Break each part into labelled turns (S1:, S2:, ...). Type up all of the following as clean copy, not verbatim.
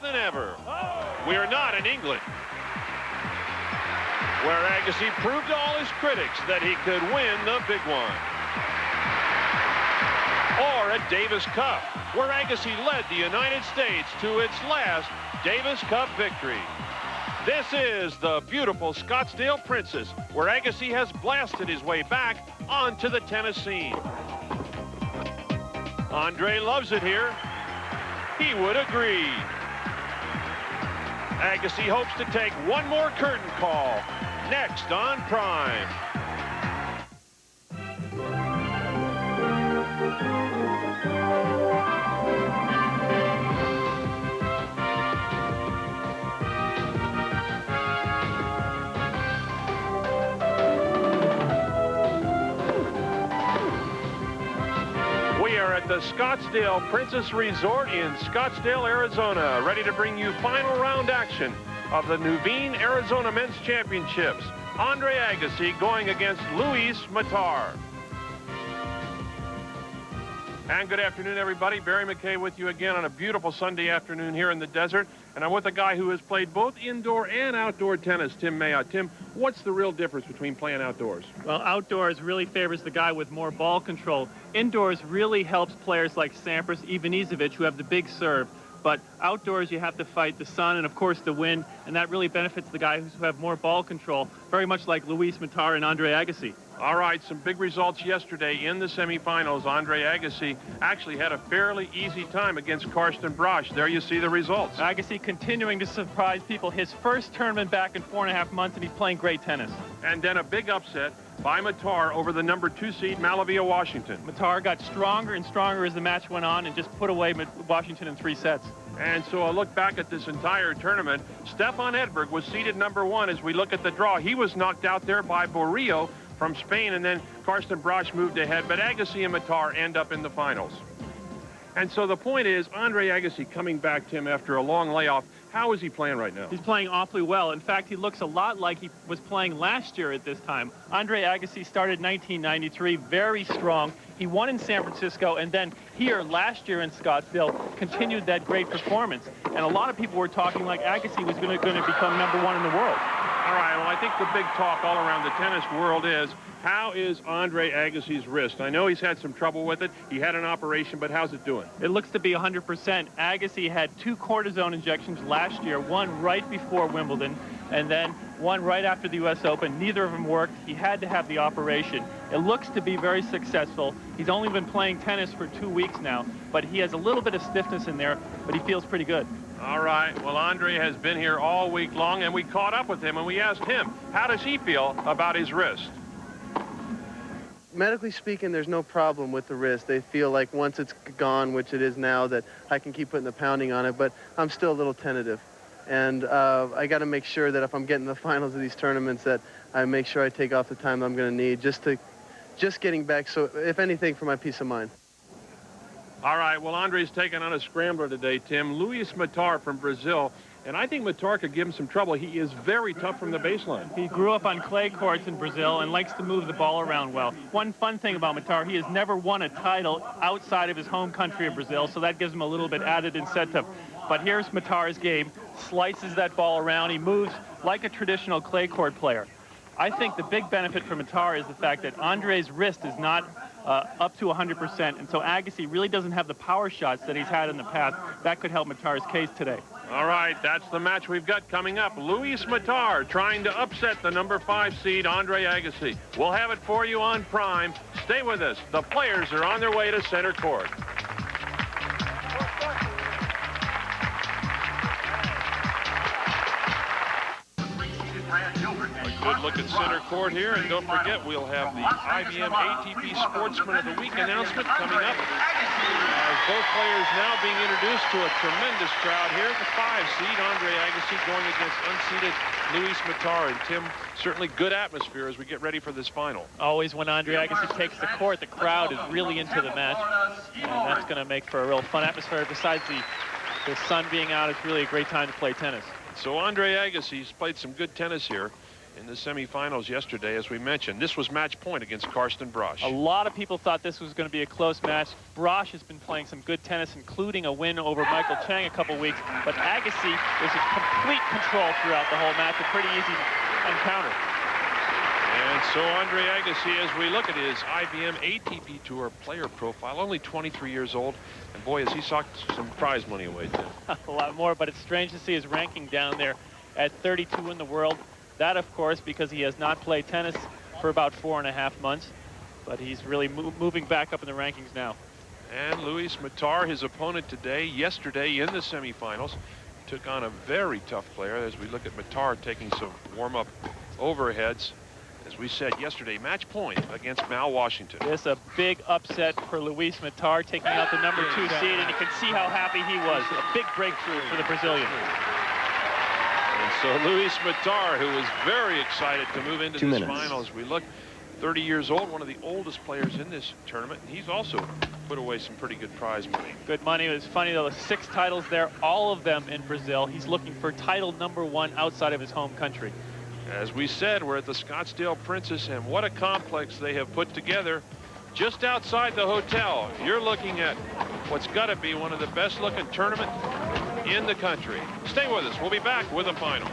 S1: Than ever. We are not in England, where Agassi proved to all his critics that he could win the big one. Or at Davis Cup, where Agassi led the United States to its last Davis Cup victory. This is the beautiful Scottsdale Princess, where Agassi has blasted his way back onto the tennis scene. Andre loves it here. He would agree. Agassi hopes to take one more curtain call next on Prime. At the Scottsdale Princess Resort in Scottsdale, Arizona, ready to bring you final round action of the Nuveen Arizona Men's Championships. Andre Agassi going against Luis Mattar. And good afternoon, everybody. Barry McKay with you again on a beautiful Sunday afternoon here in the desert. And I'm with a guy who has played both indoor and outdoor tennis, Tim Mayotte. Tim, what's the real difference between playing outdoors?
S2: Well, outdoors really favors the guy with more ball control. Indoors really helps players like Sampras, Ivanisevic, who have the big serve. But outdoors, you have to fight the sun and, of course, the wind, and that really benefits the guys who have more ball control, very much like Luis Mattar and Andre Agassi.
S1: All right, some big results yesterday in the semifinals. Andre Agassi actually had a fairly easy time against Karsten Brosch. There you see the results.
S2: Agassi continuing to surprise people. His first tournament back in 4.5 months, and he's playing great tennis.
S1: And then a big upset by Mattar over the number 2 seed, Malavia, Washington.
S2: Mattar got stronger and stronger as the match went on and just put away Washington in 3 sets.
S1: And so a look back at this entire tournament, Stefan Edberg was seeded number 1 as we look at the draw. He was knocked out there by Borrillo from Spain, and then Karsten Brosch moved ahead, but Agassi and Mattar end up in the finals. And so the point is, Andre Agassi coming back, Tim, after a long layoff. How is he playing right now?
S2: He's playing awfully well. In fact, he looks a lot like he was playing last year at this time. Andre Agassi started 1993 very strong. He won in San Francisco, and then here last year in Scottsdale continued that great performance. And a lot of people were talking like Agassi was going to become number 1 in the world.
S1: All right, well, I think the big talk all around the tennis world is, how is Andre Agassi's wrist? I know he's had some trouble with it. He had an operation, but how's it doing?
S2: It looks to be 100%. Agassi had 2 cortisone injections last year, one right before Wimbledon, and then one right after the U.S. Open. Neither of them worked. He had to have the operation. It looks to be very successful. He's only been playing tennis for 2 weeks now, but he has a little bit of stiffness in there, but he feels pretty good.
S1: All right, well, Andre has been here all week long, and we caught up with him, and we asked him, how does he feel about his wrist?
S3: Medically speaking, there's no problem with the wrist. They feel like once it's gone, which it is now, that I can keep putting the pounding on it, but I'm still a little tentative. And I got to make sure that if I'm getting the finals of these tournaments, that I make sure I take off the time I'm going to need just getting back, so if anything, for my peace of mind.
S1: All right, well, Andre's taking on a scrambler today, Tim. Luis Mattar from Brazil. And I think Mattar could give him some trouble. He is very tough from the baseline.
S2: He grew up on clay courts in Brazil and likes to move the ball around well. One fun thing about Mattar, he has never won a title outside of his home country of Brazil, so that gives him a little bit added incentive. But here's Mattar's game. Slices that ball around. He moves like a traditional clay court player. I think the big benefit for Mattar is the fact that Andre's wrist is not up to 100%, and so Agassi really doesn't have the power shots that he's had in the past. That could help Mattar's case today.
S1: All right, that's the match we've got coming up. Luis Mattar trying to upset the number 5 seed, Andre Agassi. We'll have it for you on Prime. Stay with us. The players are on their way to center court. Good look at center court here, and don't forget, we'll have the IBM ATP Sportsman of the Week announcement coming up. As both players now being introduced to a tremendous crowd here. The 5 seed, Andre Agassi, going against unseeded Luis Mattar. And Tim, certainly good atmosphere as we get ready for this final.
S2: Always when Andre Agassi takes the court, the crowd is really into the match. And that's going to make for a real fun atmosphere. Besides the sun being out, it's really a great time to play tennis.
S1: So Andre Agassi's played some good tennis here. in the semifinals yesterday, as we mentioned. This was match point against Karsten Brosch.
S2: A lot of people thought this was going to be a close match. Brosch has been playing some good tennis, including a win over Michael Chang a couple weeks. But Agassi was in complete control throughout the whole match. A pretty easy encounter.
S1: And so Andre Agassi, as we look at his IBM ATP Tour player profile, only 23 years old. And boy, has he socked some prize money away, too.
S2: A lot more, but it's strange to see his ranking down there at 32 in the world. That, of course, because he has not played tennis for about 4.5 months. But he's really moving back up in the rankings now.
S1: And Luis Mattar, his opponent yesterday in the semifinals, took on a very tough player. As we look at Mattar taking some warm-up overheads. As we said yesterday, match point against Mal Washington.
S2: It's a big upset for Luis Mattar, taking out the #2 seed, and you can see how happy he was. A big breakthrough for the Brazilian.
S1: And so Luis Mattar, who was very excited to move into this final, as we look, 30 years old, one of the oldest players in this tournament. He's also put away some pretty good prize money.
S2: Good money. It was funny, though, the 6 titles there, all of them in Brazil. He's looking for title #1 outside of his home country.
S1: As we said, we're at the Scottsdale Princess, and what a complex they have put together just outside the hotel. You're looking at what's got to be one of the best-looking tournaments in the country. Stay with us. We'll be back with a final.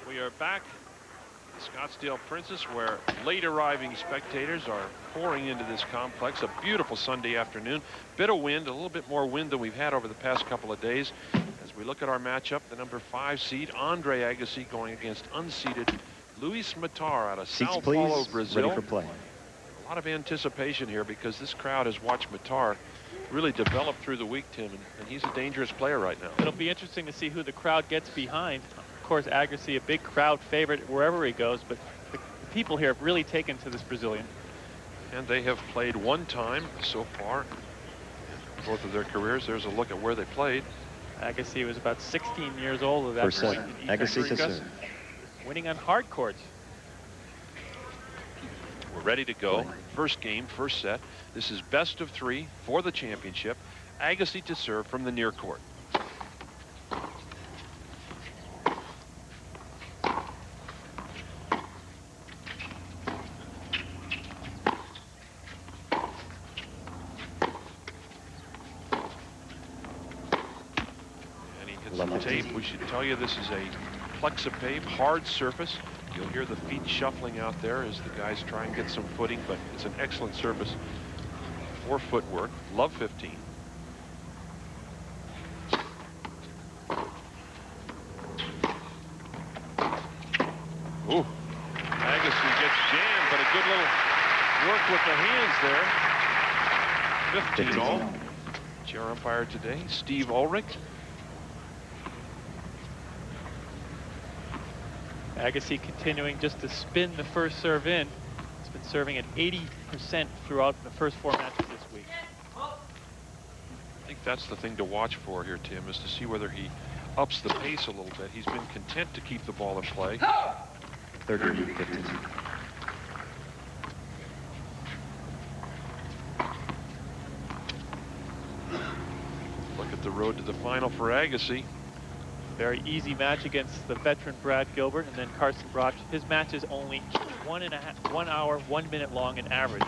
S1: We are back at the Scottsdale Princess, where late arriving spectators are pouring into this complex. A beautiful Sunday afternoon. Bit of wind, a little bit more wind than we've had over the past couple of days. As we look at our matchup, the #5 seed, Andre Agassi, going against unseeded Luis Mattar out of Sao Paulo, Brazil.
S4: Ready for play.
S1: A lot of anticipation here because this crowd has watched Mattar really develop through the week, Tim, and he's a dangerous player right now.
S2: It'll be interesting to see who the crowd gets behind. Of course, Agassi, a big crowd favorite wherever he goes, but the people here have really taken to this Brazilian.
S1: And they have played one time so far in both of their careers. There's a look at where they played.
S2: Agassi was about 16 years old at that
S4: First
S2: point.
S4: set. Agassi to serve.
S2: Winning on hard courts.
S1: We're ready to go. First game, first set. This is best of 3 for the championship. Agassi to serve from the near court. Some tape. We should tell you this is a Plexipave hard surface. You'll hear the feet shuffling out there as the guys try and get some footing, but it's an excellent surface for footwork. Love 15. Ooh, Agassi gets jammed, but a good little work with the hands there. 15 all. Chair umpire today, Steve Ulrich.
S2: Agassi continuing just to spin the first serve in. He's been serving at 80% throughout the first 4 matches this week.
S1: I think that's the thing to watch for here, Tim, is to see whether he ups the pace a little bit. He's been content to keep the ball in play.
S4: 30-15.
S1: Look at the road to the final for Agassi.
S2: Very easy match against the veteran Brad Gilbert, and then Karsten Brosch. His match is only 1 hour, 1 minute long in average.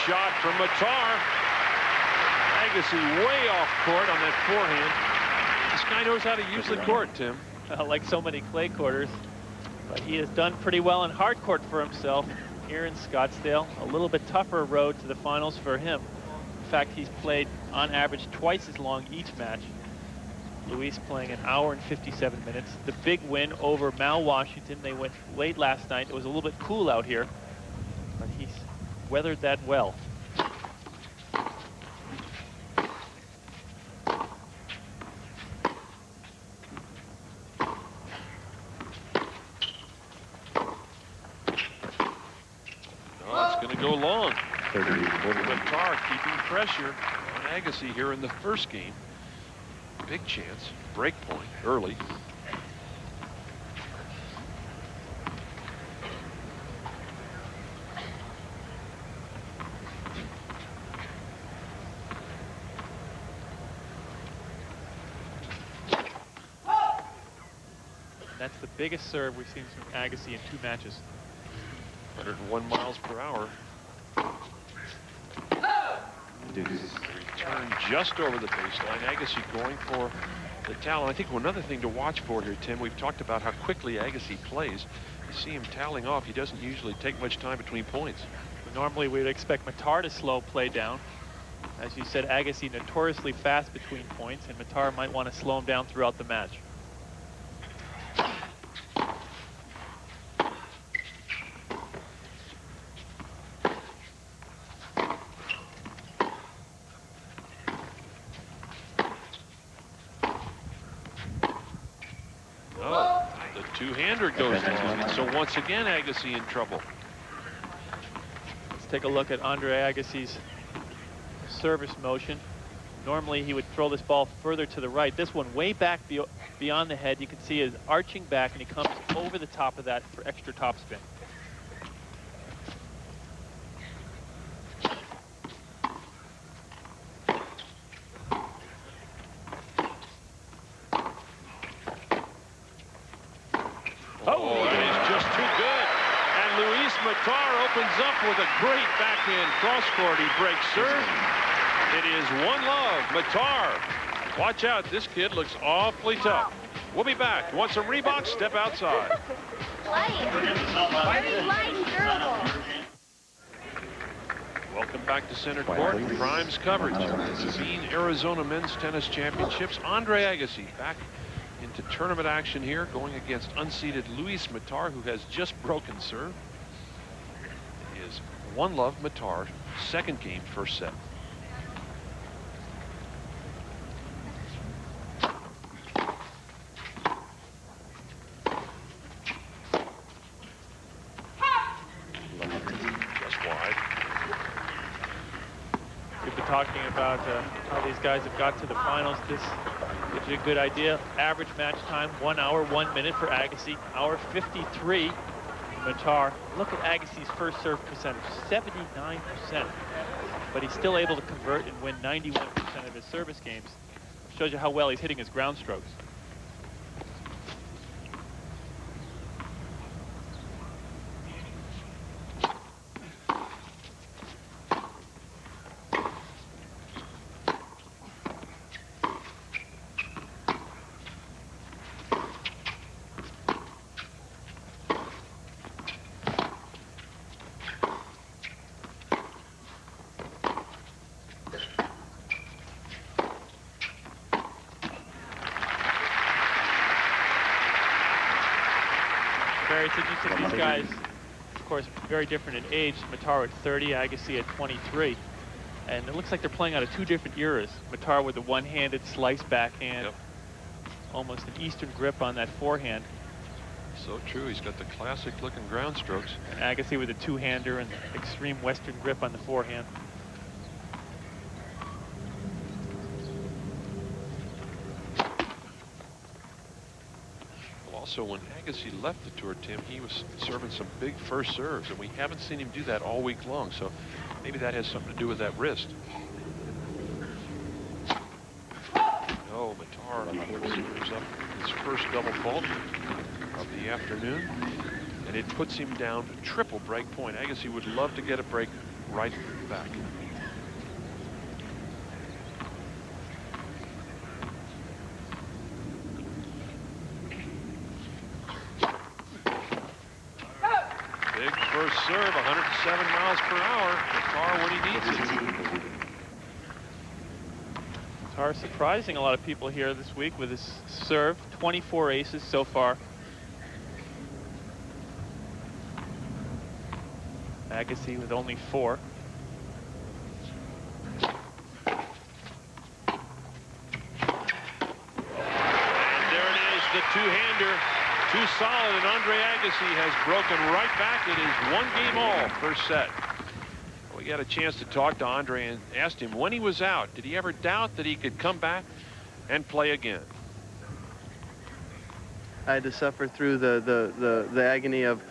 S1: Shot from Mattar. Agassi way off court on that forehand. This guy knows how to use the court, Tim.
S2: Like so many clay quarters. But he has done pretty well in hard court for himself here in Scottsdale. A little bit tougher road to the finals for him. In fact, he's played on average twice as long each match. Luis playing 1 hour and 57 minutes. The big win over Mal Washington. They went late last night. It was a little bit cool out here, but he's weathered that well.
S5: go long.
S4: 30-40.
S5: Mattar keeping pressure on Agassi here in the first game. Big chance. Break point early.
S2: That's the biggest serve we've seen from Agassi in 2 matches.
S5: 101 miles per hour.
S4: Deuce.
S5: Return just over the baseline. Agassi going for the towel. I think another thing to watch for here, Tim, we've talked about how quickly Agassi plays. You see him toweling off. He doesn't usually take much time between points.
S2: Normally we would expect Mattar to slow play down. As you said, Agassi notoriously fast between points, and Mattar might want to slow him down throughout the match.
S5: Two-hander goes long. So once again, Agassi in trouble.
S2: Let's take a look at Andre Agassi's service motion. Normally he would throw this ball further to the right. This one way back beyond the head. You can see is arching back, and he comes over the top of that for extra topspin.
S5: Mattar opens up with a great backhand cross-court. He breaks serve. It is 1-love. Mattar. Watch out. This kid looks awfully tough. We'll be back. Want some Reeboks? Step outside. Welcome back to center court. Prime's coverage. The Sabine, Arizona Men's Tennis Championships. Andre Agassi back into tournament action here, going against unseeded Luis Mattar, who has just broken serve. 1-love Mattar, second game, first set. Just wide.
S2: We've been talking about how these guys have got to the finals. This gives you a good idea. Average match time, 1 hour, 1 minute for Agassi. Hour 53. Mattar. Look at Agassi's first serve percentage, 79%. But he's still able to convert and win 91% of his service games. Shows you how well he's hitting his ground strokes. It's interesting, these guys, of course, very different in age. Mattar at 30, Agassi at 23. And it looks like they're playing out of 2 different eras. Mattar with the one-handed slice backhand, almost an Eastern grip on that forehand.
S5: So true, he's got the classic-looking ground strokes.
S2: And Agassi with a two-hander and extreme Western grip on the forehand.
S5: Also, when Agassi left the tour, Tim, he was serving some big first serves, and we haven't seen him do that all week long, so maybe that has something to do with that wrist. Oh, Mattar serves up his first double fault of the afternoon, and it puts him down to triple break point. Agassi would love to get a break right back. First serve, 107 miles per hour. Mattar when he needs it.
S2: Mattar surprising a lot of people here this week with his serve. 24 aces so far. Agassi with only 4.
S5: And there it is, the two-hander. Too solid, and Andre Agassi has broken right back. It is 1 game all, first set. We got a chance to talk to Andre and asked him when he was out, did he ever doubt that he could come back and play again?
S3: I had to suffer through the agony of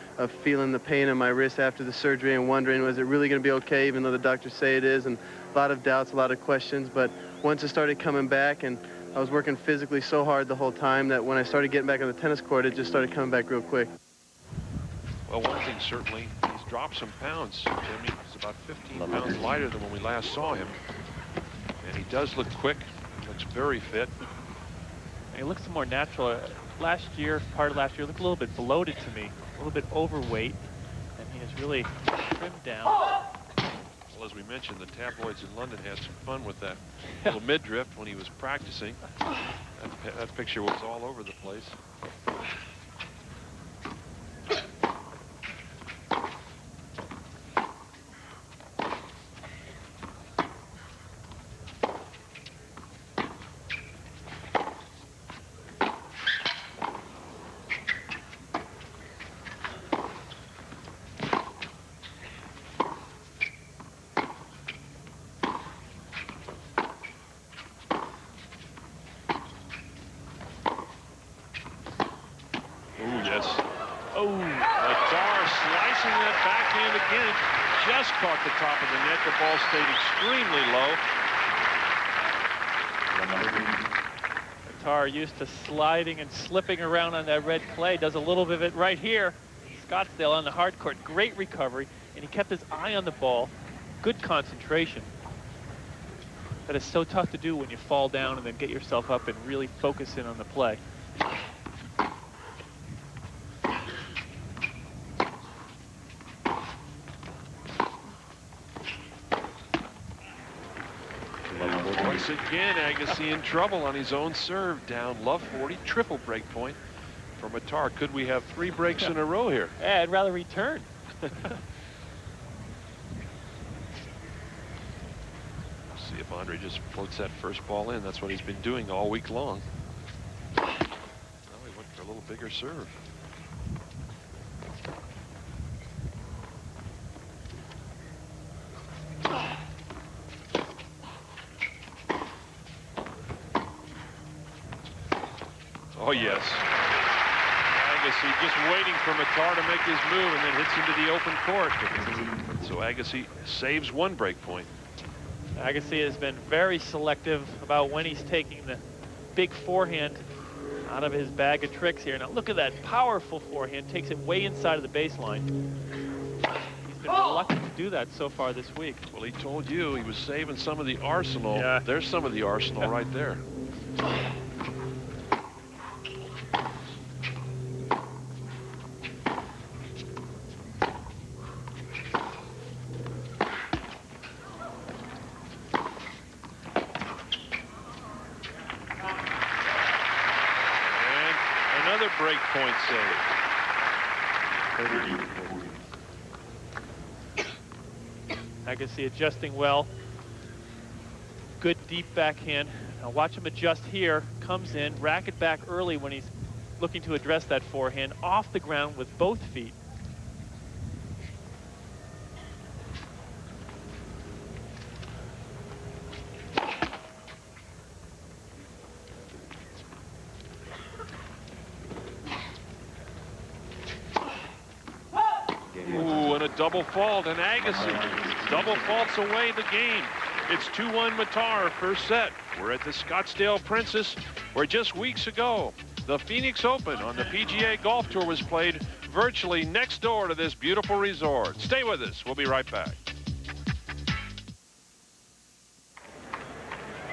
S3: feeling the pain in my wrist after the surgery and wondering, was it really going to be okay, even though the doctors say it is, and a lot of doubts, a lot of questions. But once it started coming back, and I was working physically so hard the whole time, that when I started getting back on the tennis court, it just started coming back real quick.
S5: Well, one thing certainly, he's dropped some pounds. Jimmy, he's about 15 pounds lighter than when we last saw him. And he does look quick, looks very fit.
S2: He looks more natural. Last year, part of last year, looked a little bit bloated to me, a little bit overweight, and he has really trimmed down.
S5: Well, as we mentioned, the tabloids in London had some fun with that little midriff when he was practicing. That picture was all over the place. Mattar slicing that backhand again. Just caught the top of the net. The ball stayed extremely low.
S2: Mattar used to sliding and slipping around on that red clay. Does a little bit of it right here. Scottsdale on the hard court. Great recovery. And he kept his eye on the ball. Good concentration. That is so tough to do when you fall down and then get yourself up and really focus in on the play.
S5: Once again, Agassi in trouble on his own serve. Down love 40, triple break point for Mattar. Could we have 3 breaks in a row here?
S2: Yeah, I'd rather return.
S5: See if Andre just floats that first ball in. That's what he's been doing all week long. Now he went for a little bigger serve. Oh, yes. Agassi just waiting for Mattar to make his move and then hits into the open court. So Agassi saves 1 break point.
S2: Agassi has been very selective about when he's taking the big forehand out of his bag of tricks here. Now look at that powerful forehand. Takes it way inside of the baseline. He's been reluctant to do that so far this week.
S5: Well, he told you he was saving some of the arsenal.
S2: Yeah.
S5: There's some of the arsenal right there. Break point save.
S2: Agassi adjusting well. Good deep backhand. Now watch him adjust here. Comes in, racket back early when he's looking to address that forehand. Off the ground with both feet.
S5: Ooh, and a double fault, and Agassi double faults away the game. It's 2-1 Mattar, first set. We're at the Scottsdale Princess, where just weeks ago, the Phoenix Open on the PGA Golf Tour was played virtually next door to this beautiful resort. Stay with us. We'll be right back.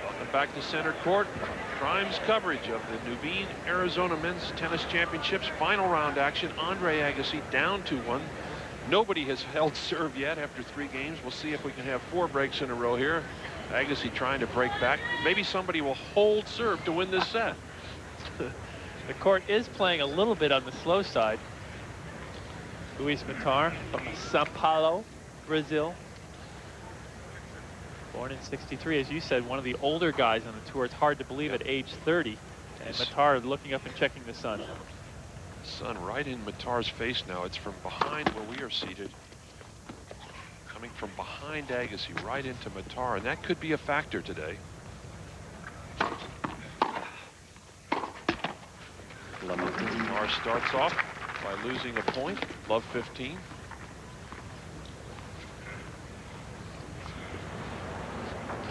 S5: Welcome back to center court. Prime's coverage of the Nuveen, Arizona Men's Tennis Championships final round action. Andre Agassi down 2-1. Nobody has held serve yet after 3 games. We'll see if we can have 4 breaks in a row here. Agassi trying to break back. Maybe somebody will hold serve to win this set.
S2: The court is playing a little bit on the slow side. Luis Mattar from Sao Paulo, Brazil. Born in '63, as you said, one of the older guys on the tour. It's hard to believe at age 30. And Mattar looking up and checking the sun.
S5: Sun right in Mattar's face now. It's from behind where we are seated. coming from behind Agassi right into Mattar, and that could be a factor today. Mattar starts off by losing a point, love 15.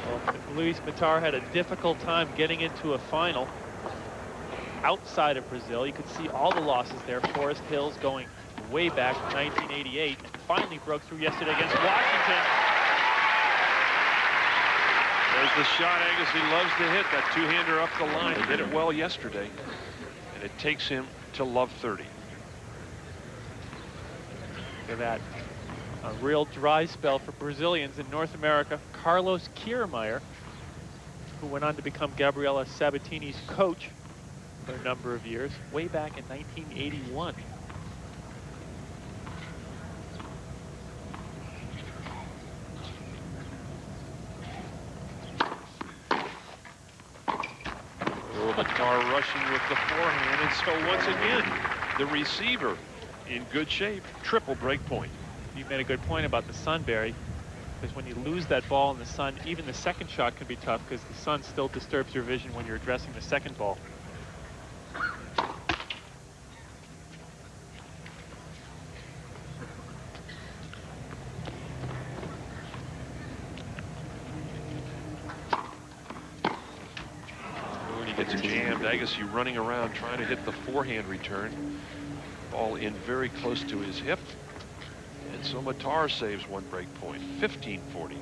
S2: Well, if Luis Mattar had a difficult time getting into a final outside of Brazil. You could see all the losses there. Forest Hills going way back to 1988 and finally broke through yesterday against Washington.
S5: There's the shot Agassi loves to hit, that two-hander up the line. He did it well yesterday, and it takes him to love 30.
S2: Look at that. A real dry spell for Brazilians in North America. Carlos Kiermaier, who went on to become Gabriela Sabatini's coach for a number of years, way back in 1981.
S5: Mattar rushing with the forehand, and so once again, the receiver in good shape. Triple break point.
S2: You made a good point about the sun, Barry, because when you lose that ball in the sun, even the second shot can be tough because the sun still disturbs your vision when you're addressing the second ball.
S5: Gets jammed. Agassi running around trying to hit the forehand return. Ball in very close to his hip. And so Mattar saves one break point. 15-40.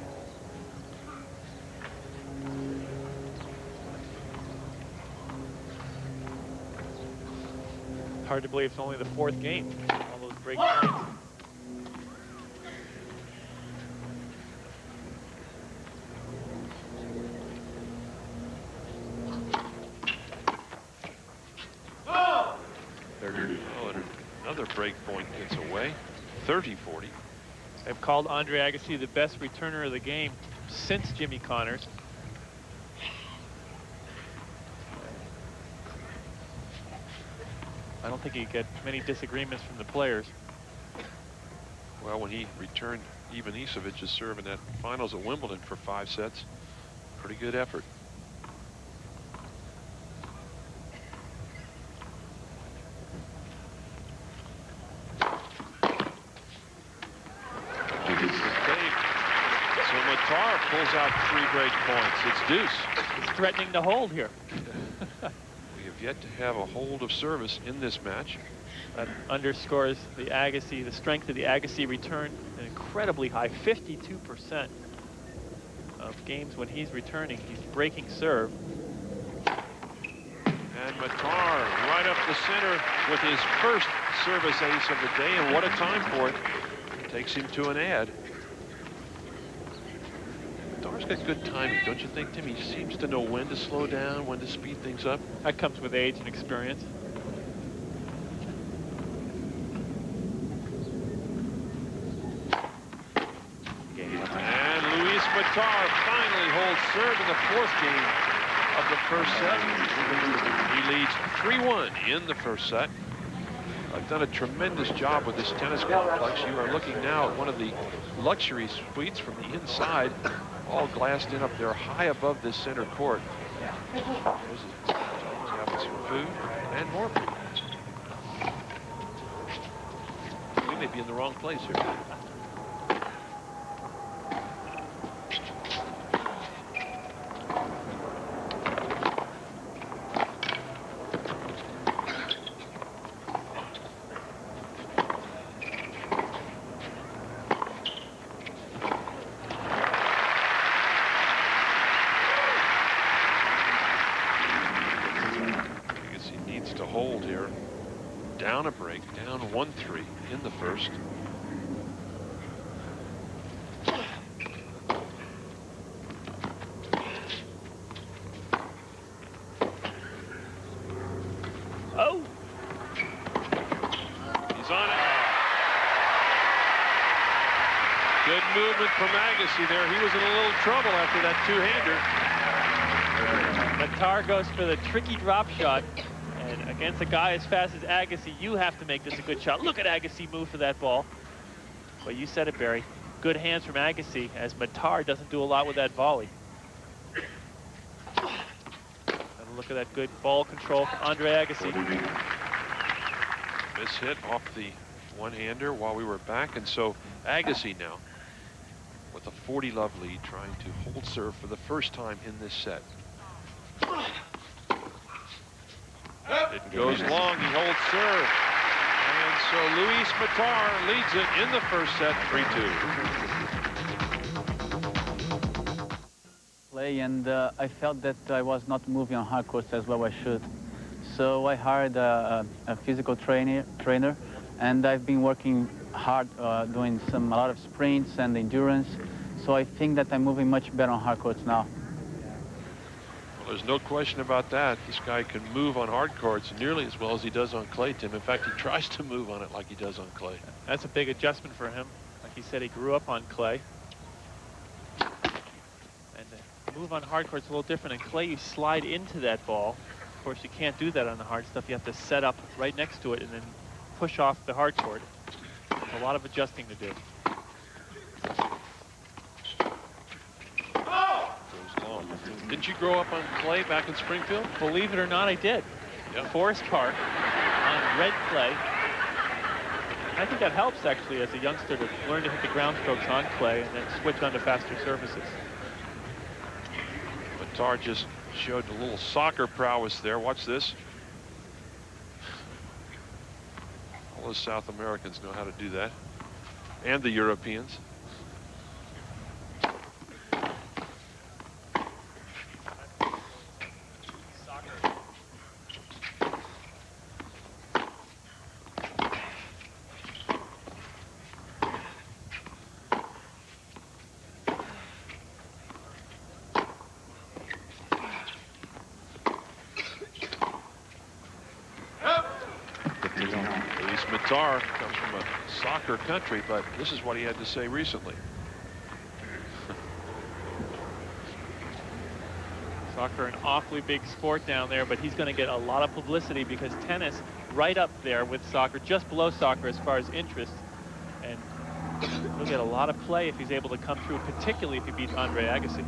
S2: Hard to believe it's only the fourth game. All those break points.
S5: Oh, and another break point gets away. 30-40.
S2: They've called Andre Agassi the best returner of the game since Jimmy Connors. I don't think he get many disagreements from the players.
S5: Well, when he returned Ivan Isovic's serve in that finals at Wimbledon for 5 sets, pretty good effort. So Mattar pulls out 3 break points. It's deuce.
S2: He's threatening to hold here.
S5: We have yet to have a hold of service in this match.
S2: That underscores the Agassi, the strength of the Agassi return, an incredibly high 52% of games when he's returning. He's breaking serve.
S5: And Mattar right up the center with his first service ace of the day, and what a time for it. Takes him to an ad. Mattar's got good timing, don't you think, Tim? He seems to know when to slow down, when to speed things up.
S2: That comes with age and experience.
S5: And Luis Mattar finally holds serve in the 4th game of the first set. He leads 3-1 in the first set. I've done a tremendous job with this tennis complex. You are looking now at one of the luxury suites from the inside, all glassed in up there high above this center court. There's a gentleman having some food and more food. We may be in the wrong place here. Hold here, down a break, down 1-3 in the first.
S2: Oh!
S5: He's on it. Good movement from Agassi there. He was in a little trouble after that two-hander.
S2: Mattar goes for the tricky drop shot. And against a guy as fast as Agassi, you have to make this a good shot. Look at Agassi move for that ball. But you said it, Barry. good hands from Agassi, as Mattar doesn't do a lot with that volley. And look at that good ball control from Andre Agassi.
S5: Miss hit off the one-hander while we were back, and so Agassi now with a 40-love lead, trying to hold serve for the first time in this set. It goes long, he holds serve. And so Luis Mattar leads it in the first set, 3-2.
S6: Play, and I felt that I was not moving on hard courts as well as I should. So I hired a physical trainer, and I've been working hard, doing a lot of sprints and endurance. So I think that I'm moving much better on hard courts now.
S5: Well, there's no question about that. This guy can move on hard courts nearly as well as he does on clay, Tim. In fact, he tries to move on it like he does on clay.
S2: That's a big adjustment for him. Like he said, he grew up on clay. And to move on hard courts is a little different. In clay, you slide into that ball. Of course, you can't do that on the hard stuff. You have to set up right next to it and then push off the hard court. A lot of adjusting to do.
S5: Didn't you grow up on clay back in Springfield?
S2: Believe it or not, I did.
S5: Yep.
S2: Forest Park on red clay. I think that helps actually as a youngster to learn to hit the ground strokes on clay and then switch onto faster surfaces.
S5: Mattar just showed a little soccer prowess there. Watch this. All those South Americans know how to do that, and the Europeans. Mattar comes from a soccer country, but this is what he had to say recently.
S2: Soccer, an awfully big sport down there, but he's going to get a lot of publicity because tennis right up there with soccer, just below soccer as far as interest. And he'll get a lot of play if he's able to come through, particularly if he beats Andre Agassi.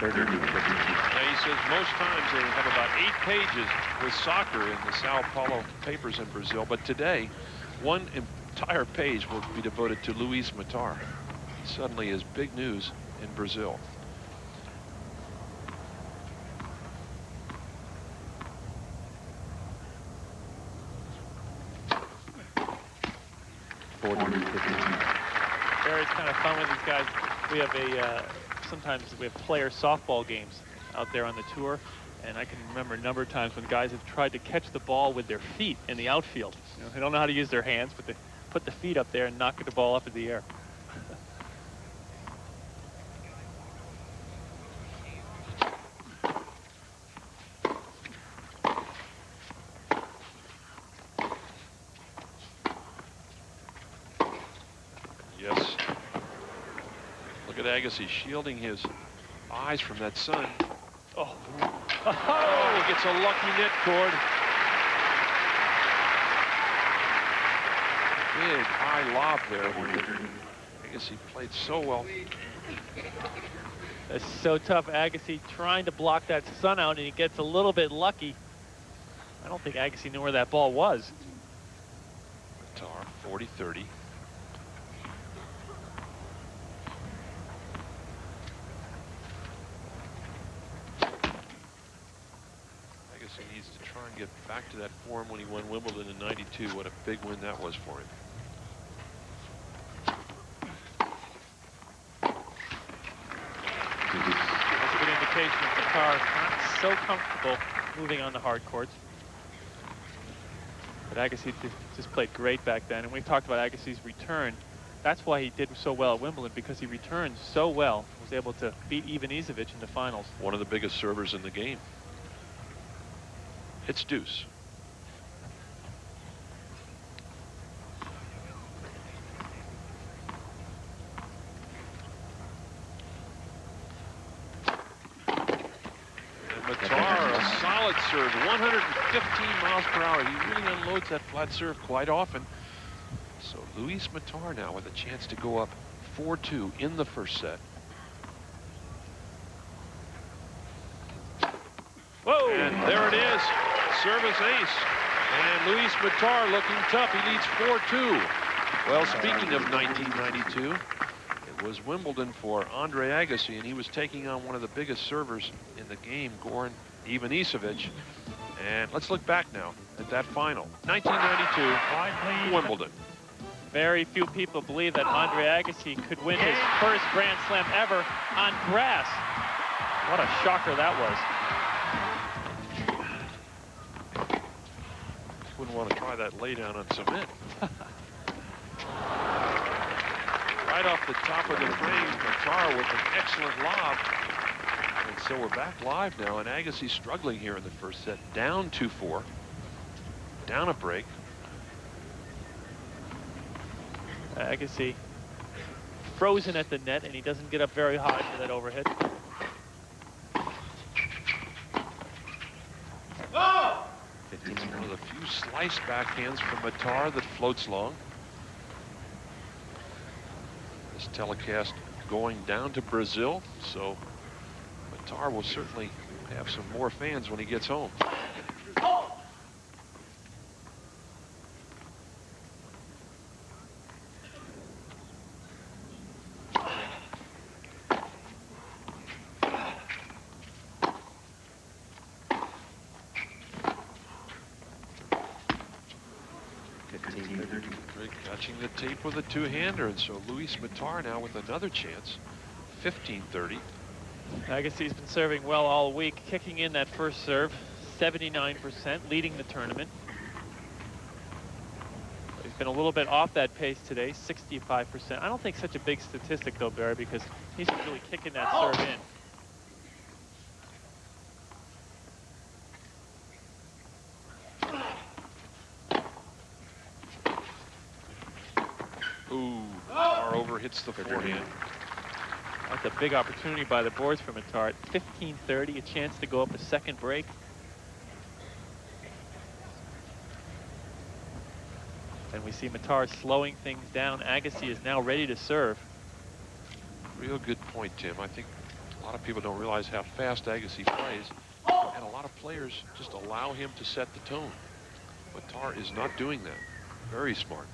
S5: Now, he says most times they have about 8 pages with soccer in the Sao Paulo papers in Brazil, but today one entire page will be devoted to Luis Mattar. Suddenly is big news in Brazil.
S2: There, it's kind of fun with these guys. We have sometimes we have player softball games out there on the tour, and I can remember a number of times when guys have tried to catch the ball with their feet in the outfield. You know, they don't know how to use their hands, but they put the feet up there and knock the ball up in the air.
S5: Yes. Look at Agassi shielding his eyes from that sun.
S2: Oh.
S5: Oh, he gets a lucky net cord. Big high lob there. Agassi played so well.
S2: That's so tough. Agassi trying to block that sun out, and he gets a little bit lucky. I don't think Agassi knew where that ball was.
S5: Mattar, 40-30. He needs to try and get back to that form when he won Wimbledon in '92. What a big win that was for him.
S2: That's a good indication that Mattar not so comfortable moving on the hard courts. But Agassi just played great back then. And we've talked about Agassi's return. That's why he did so well at Wimbledon, because he returned so well, was able to beat Ivanisevic in the finals.
S5: One of the biggest servers in the game. It's deuce. And Mattar, solid serve, 115 miles per hour. He really unloads that flat serve quite often. So Luis Mattar now with a chance to go up 4-2 in the first set.
S2: Whoa!
S5: And there it is, service ace. And Luis Mattar looking tough. He leads 4-2. Well, speaking of 1992, it was Wimbledon for Andre Agassi, and he was taking on one of the biggest servers in the game, Goran Ivanisevic. And let's look back now at that final. 1992, Wimbledon.
S2: Very few people believe that Andre Agassi could win his first Grand Slam ever on grass. What a shocker that was.
S5: Wouldn't want to try that lay down on cement. Right off the top of the frame, Mattar with an excellent lob. And so we're back live now, and Agassi struggling here in the first set. Down 2-4. Down a break.
S2: Agassi frozen at the net, and he doesn't get up very high for that overhead.
S5: One of the few slice backhands from Mattar that floats long. This telecast going down to Brazil, so Mattar will certainly have some more fans when he gets home. Catching the tape with a two-hander, and so Luis Mattar now with another chance. 15-30.
S2: Agassi's been serving well all week, kicking in that first serve, 79%, leading the tournament. He's been a little bit off that pace today, 65%. I don't think such a big statistic though, Barry, because he's really kicking that serve in.
S5: Ooh, Mattar over hits the forehand.
S2: That's a big opportunity by the boards for Mattar. At 15-30, a chance to go up a second break. And we see Mattar slowing things down. Agassi is now ready to serve.
S5: Real good point, Tim. I think a lot of people don't realize how fast Agassi plays, and a lot of players just allow him to set the tone. Mattar is not doing that. Very smart.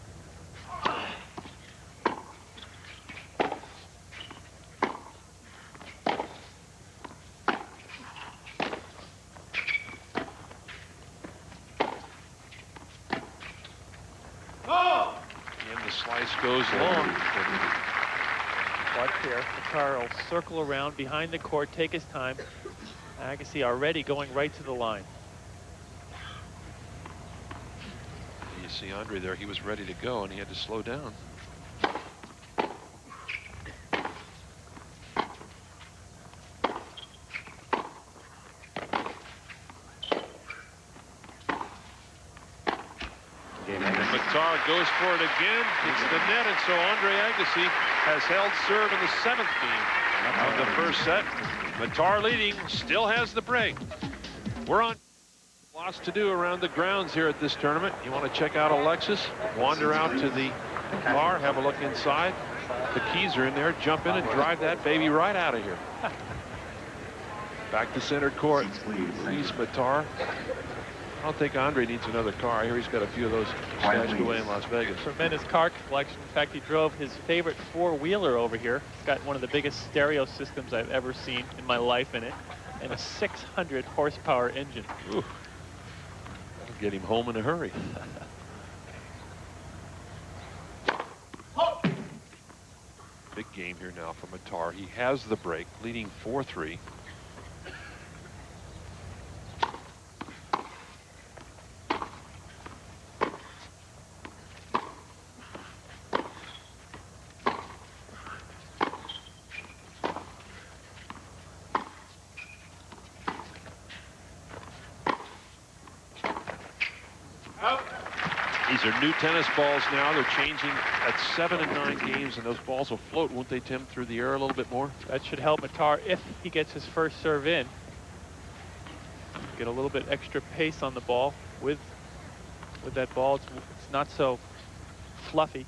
S5: Goes long.
S2: But here, Mattar will circle around behind the court, take his time. Agassi already going right to the line.
S5: You see Andre there, he was ready to go, and he had to slow down. Mattar goes for it again. It's the net, and so Andre Agassi has held serve in the 7th game of the first set. Mattar leading, still has the break. We're on. Lots to do around the grounds here at this tournament. You want to check out Alexis, wander out to the car, have a look inside. The keys are in there. Jump in and drive that baby right out of here. Back to center court. Luis Mattar. I don't think Andre needs another car. I hear he's got a few of those stashed away in Las Vegas.
S2: Tremendous car collection. In fact, he drove his favorite four-wheeler over here. It's got one of the biggest stereo systems I've ever seen in my life in it, and a 600 horsepower engine.
S5: Ooh. That'll get him home in a hurry. Big game here now for Mattar. He has the break, leading 4-3. These are new tennis balls now. They're changing at 7 and 9 games, and those balls will float, won't they, Tim, through the air a little bit more?
S2: That should help Mattar if he gets his first serve in. get a little bit extra pace on the ball. With that ball, it's not so fluffy.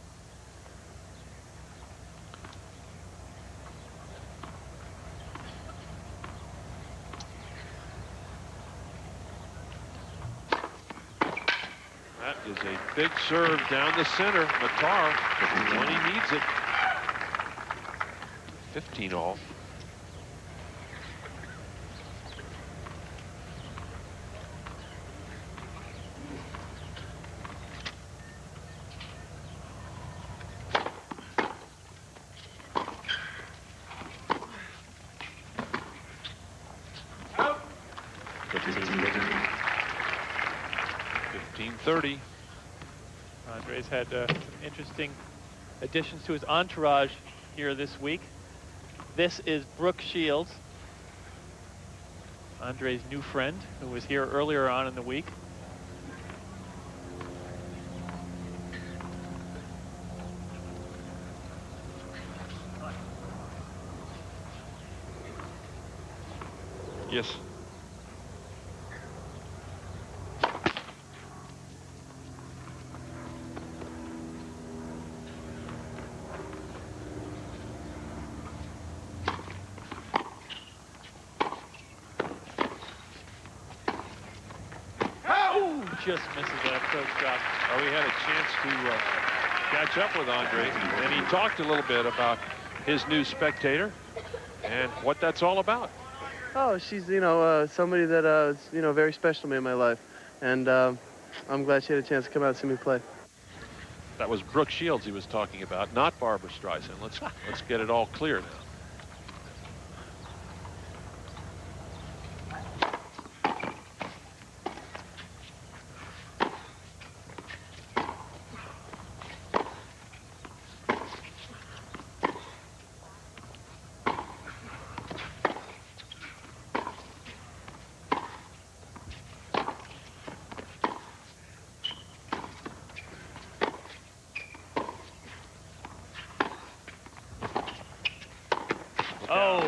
S5: That is a big serve down the center. Mattar, when he needs it. 15 all.
S4: Out.
S5: 15-30.
S2: Andre's had some interesting additions to his entourage here this week. This is Brooke Shields, Andre's new friend, who was here earlier on in the week.
S5: Yes.
S2: Just misses that approach shot.
S5: Oh, he had a chance to catch up with Andre, and he talked a little bit about his new spectator and what that's all about.
S3: Oh, she's, somebody that is, very special to me in my life. And I'm glad she had a chance to come out and see me play.
S5: That was Brooke Shields he was talking about, not Barbara Streisand. Let's get it all clear now.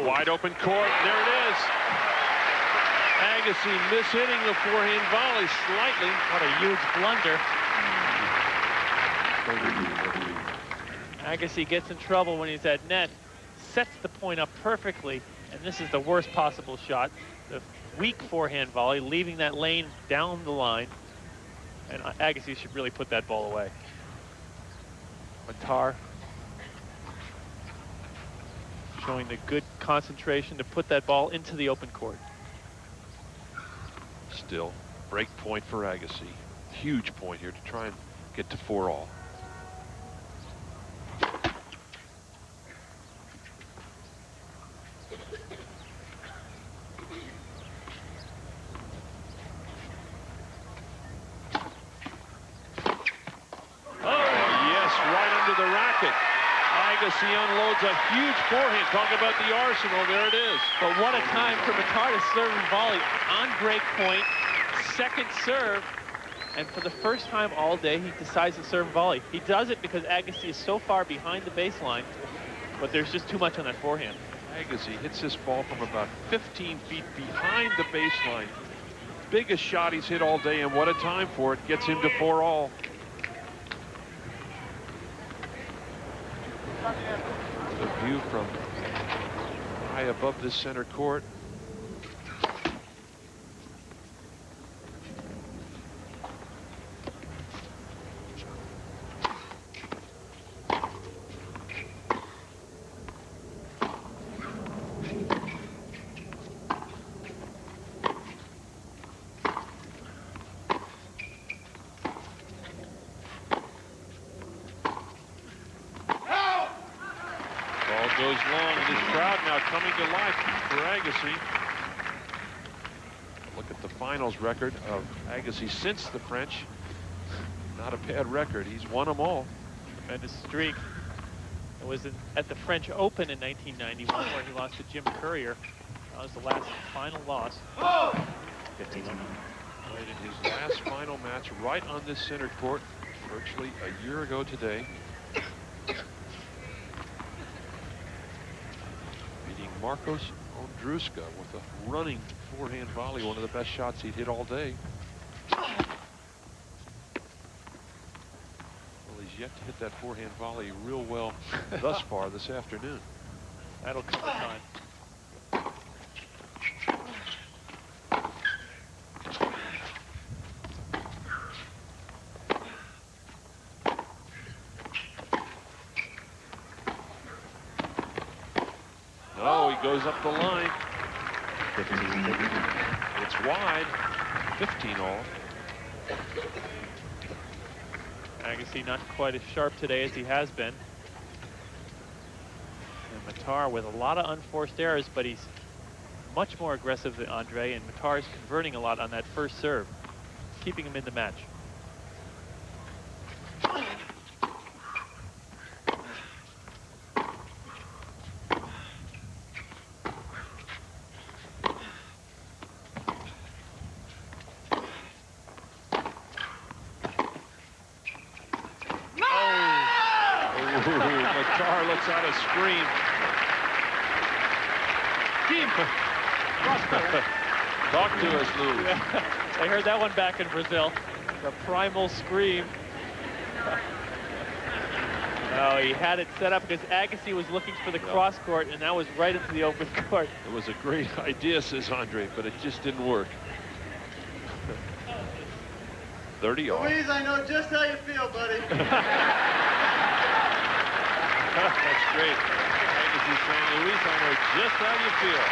S5: Wide open court. There it is. Agassi mishitting the forehand volley slightly.
S2: What a huge blunder. Agassi gets in trouble when he's at net, sets the point up perfectly, and this is the worst possible shot. The weak forehand volley, leaving that lane down the line, and Agassi should really put that ball away. Mattar showing the good concentration to put that ball into the open court.
S5: Still, break point for Agassi. Huge point here to try and get to 4-all. Agassi unloads a huge forehand. Talk about the arsenal. There it is.
S2: But what a time for Mattar to serve and volley on break point. Second serve. And for the first time all day, he decides to serve and volley. He does it because Agassi is so far behind the baseline, but there's just too much on that forehand.
S5: Agassi hits this ball from about 15 feet behind the baseline. Biggest shot he's hit all day, and what a time for it. Gets him to 4-all. The view from high above the center court. Goes long, and this crowd now coming to life for Agassi. Look at the finals record of Agassi since the French. Not a bad record. He's won them all.
S2: Tremendous streak. It was at the French Open in 1991 where he lost to Jim Courier. That was the last final loss.
S4: 15.
S5: Played in his last final match right on this center court virtually a year ago today. Marcos Ondruska with a running forehand volley, one of the best shots he'd hit all day. Well, he's yet to hit that forehand volley real well thus far this afternoon.
S2: That'll come in time.
S5: No, he goes up the line.
S4: 15.
S5: It's wide. 15 all.
S2: Agassi not quite as sharp today as he has been. And Mattar with a lot of unforced errors, but he's much more aggressive than Andre, and Mattar is converting a lot on that first serve, keeping him in the match.
S5: Mattar lets out a scream. Talk to us, Lou.
S2: I heard that one back in Brazil. The primal scream. Oh, he had it set up because Agassi was looking for the cross court, and that was right into the open court.
S5: It was a great idea, says Andre, but it just didn't work. 30 all.
S3: Louise, I know just how you feel, buddy.
S5: That's great. Agassi saying, Luis, I know just how you feel.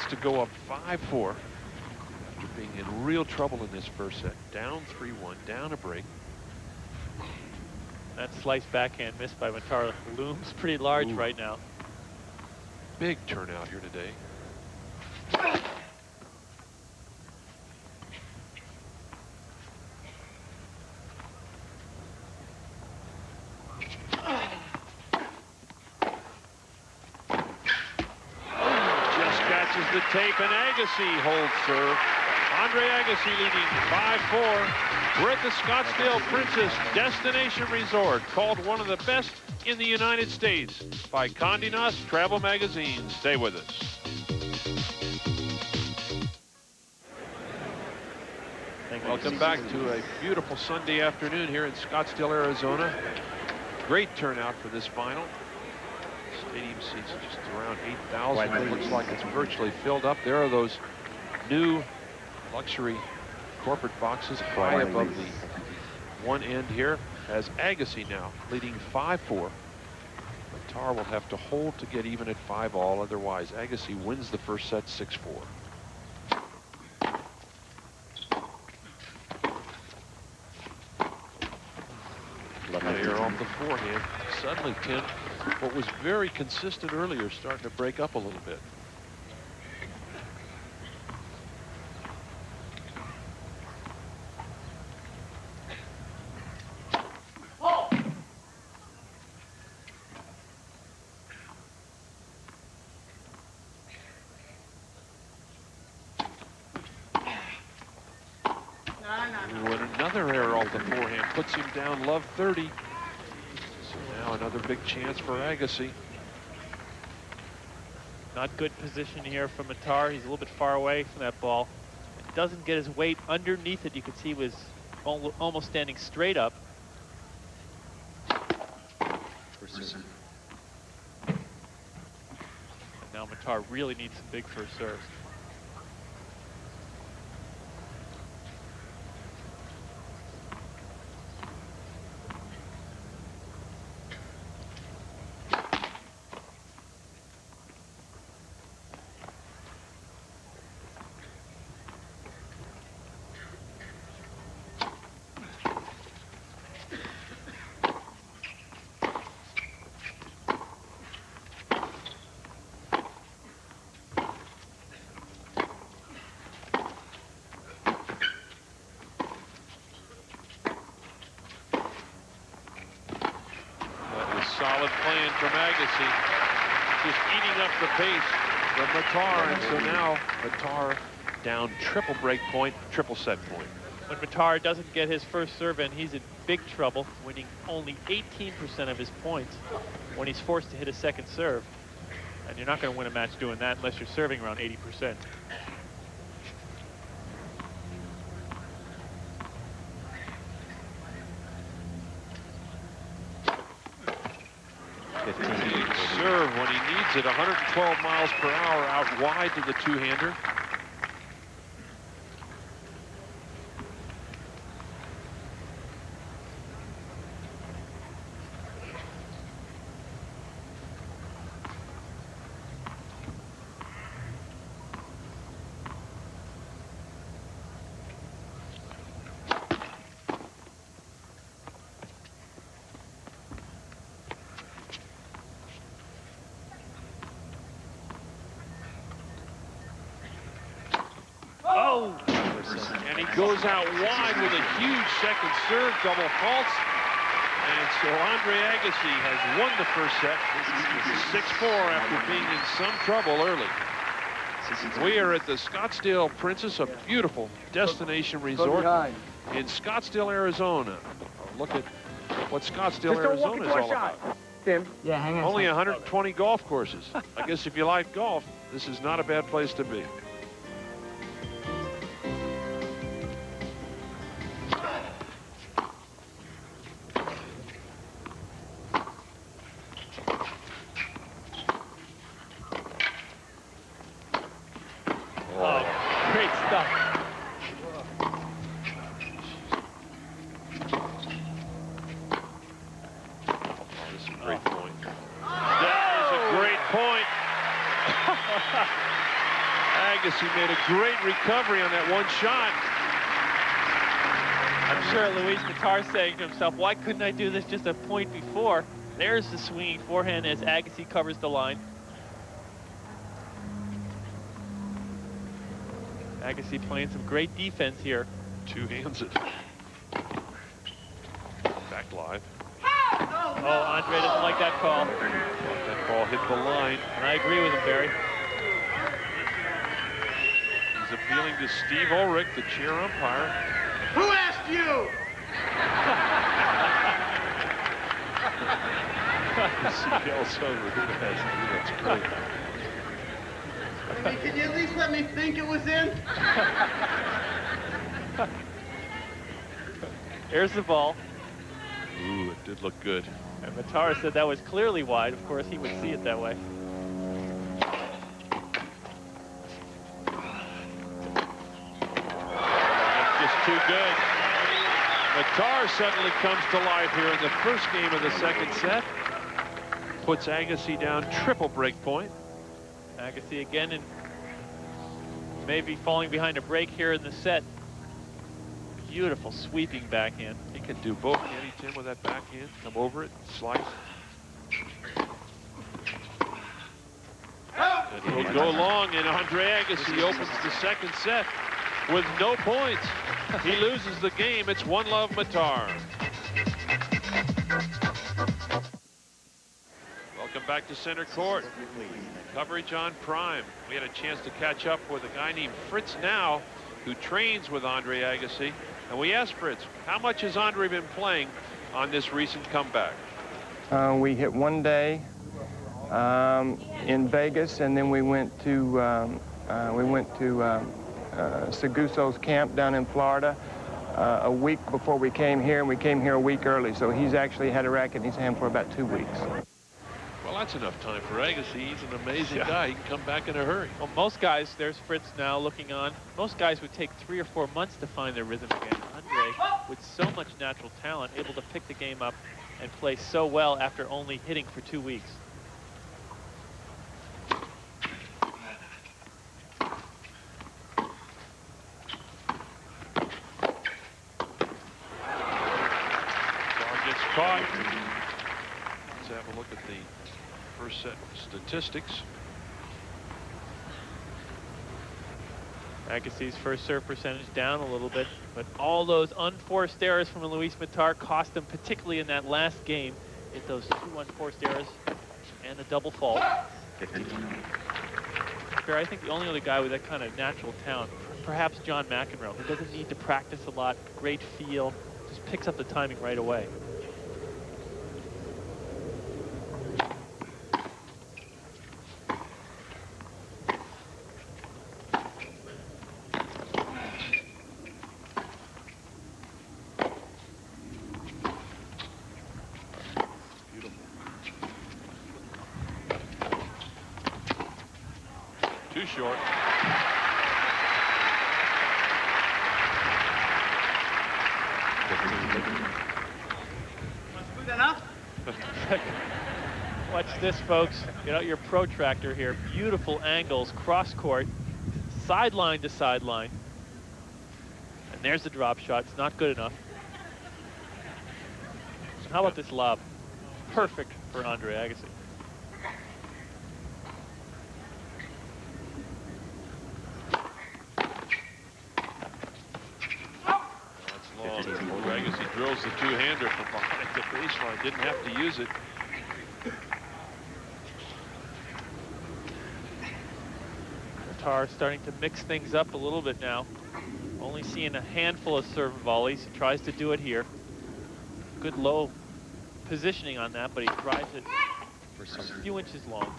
S5: To go up 5-4 after being in real trouble in this first set. Down 3-1, down a break.
S2: That slice backhand missed by Mattar looms pretty large right now.
S5: Big turnout here today. The tape, and Agassi holds serve. Andre Agassi leading 5-4. We're at the Scottsdale Princess Destination Resort, called one of the best in the United States by Condé Nast Travel Magazine. Stay with us. Welcome back to a beautiful Sunday afternoon here in Scottsdale, Arizona. Great turnout for this final. Stadium seats just around 8,000. It looks like it's virtually filled up. There are those new luxury corporate boxes high above the one end here, as Agassi now leading 5-4. Mattar will have to hold to get even at 5-all. Otherwise, Agassi wins the first set 6-4. There off the forehand. Suddenly, Tim, what was very consistent earlier starting to break up a little bit. And another error off the forehand puts him down love 30. Now another big chance for Agassi.
S2: Not good position here from Mattar. He's a little bit far away from that ball. It doesn't get his weight underneath it. You can see he was almost standing straight up. And now Mattar really needs some big first serves.
S5: from Agassi, just eating up the pace from Mattar. And so now Mattar down triple break point, triple set point.
S2: When Mattar doesn't get his first serve in, he's in big trouble, winning only 18% of his points when he's forced to hit a second serve. And you're not going to win a match doing that unless you're serving around 80%.
S5: Serve when he needs it, 112 miles per hour out wide to the two-hander. And he goes out wide with a huge second serve, double faults. And so Andre Agassi has won the first set, 6-4 after being in some trouble early. We are at the Scottsdale Princess, a beautiful destination resort in Scottsdale, Arizona. Look at what Scottsdale, Arizona is all about.
S7: Tim. Yeah, hang on.
S5: Only 120 golf courses. I guess if you like golf, this is not a bad place to be. Agassi made a great recovery on that one shot.
S2: I'm sure Luis Mattar saying to himself, why couldn't I do this just a point before? There's the swinging forehand as Agassi covers the line. Agassi playing some great defense here.
S5: Two hands it. Back live.
S2: Oh, Andre doesn't like that call.
S5: That ball hit the line.
S2: And I agree with him, Barry.
S5: He's appealing to Steve Ulrich, the chair umpire.
S7: Who asked you?
S5: He yells over, who asked you? That's great.
S7: I mean, can you at least let me think it was in?
S2: Here's the ball.
S5: Ooh, it did look good.
S2: And Mattar said that was clearly wide. Of course, he would see it that way.
S5: Too good. Mattar suddenly comes to life here in the first game of the second set. Puts Agassi down triple break point.
S2: Agassi again and maybe falling behind a break here in the set. Beautiful sweeping backhand.
S5: He can do both, can he, Tim, with that backhand? Come over it, slice. And he'll go long, and Andre Agassi opens the second set with no points. He loses the game. It's 1-love Mattar. Welcome back to center court. Coverage on Prime. We had a chance to catch up with a guy named Fritz Now, who trains with Andre Agassi. And we asked Fritz, how much has Andre been playing on this recent comeback?
S8: We hit one day in Vegas, and then we went to Seguso's camp down in Florida a week before we came here, and we came here a week early. So he's actually had a racket in his hand for about 2 weeks.
S5: Well, that's enough time for Agassi. He's an amazing guy. He can come back in a hurry.
S2: Well, most guys, there's Fritz now looking on. Most guys would take 3 or 4 months to find their rhythm again. Andre, with so much natural talent, able to pick the game up and play so well after only hitting for 2 weeks.
S5: Caught. Let's have a look at the first set statistics.
S2: Agassi's first serve percentage down a little bit, but all those unforced errors from Luis Mattar cost him, particularly in that last game. Hit those 2 unforced errors and a double fault.
S4: 15.
S2: Fair, I think the only other guy with that kind of natural talent, perhaps John McEnroe, who doesn't need to practice a lot, great feel, just picks up the timing right away.
S5: Too short.
S7: Good enough?
S2: Watch this, folks. Get out your protractor here. Beautiful angles, cross court, sideline to sideline. And there's the drop shot. It's not good enough. And how about this lob? Perfect for Andre Agassi.
S5: Agassi drills the two-hander from behind the baseline. Didn't have to use it.
S2: Mattar starting to mix things up a little bit now. Only seeing a handful of serve volleys. He tries to do it here. Good low positioning on that, but he drives it for a few inches long.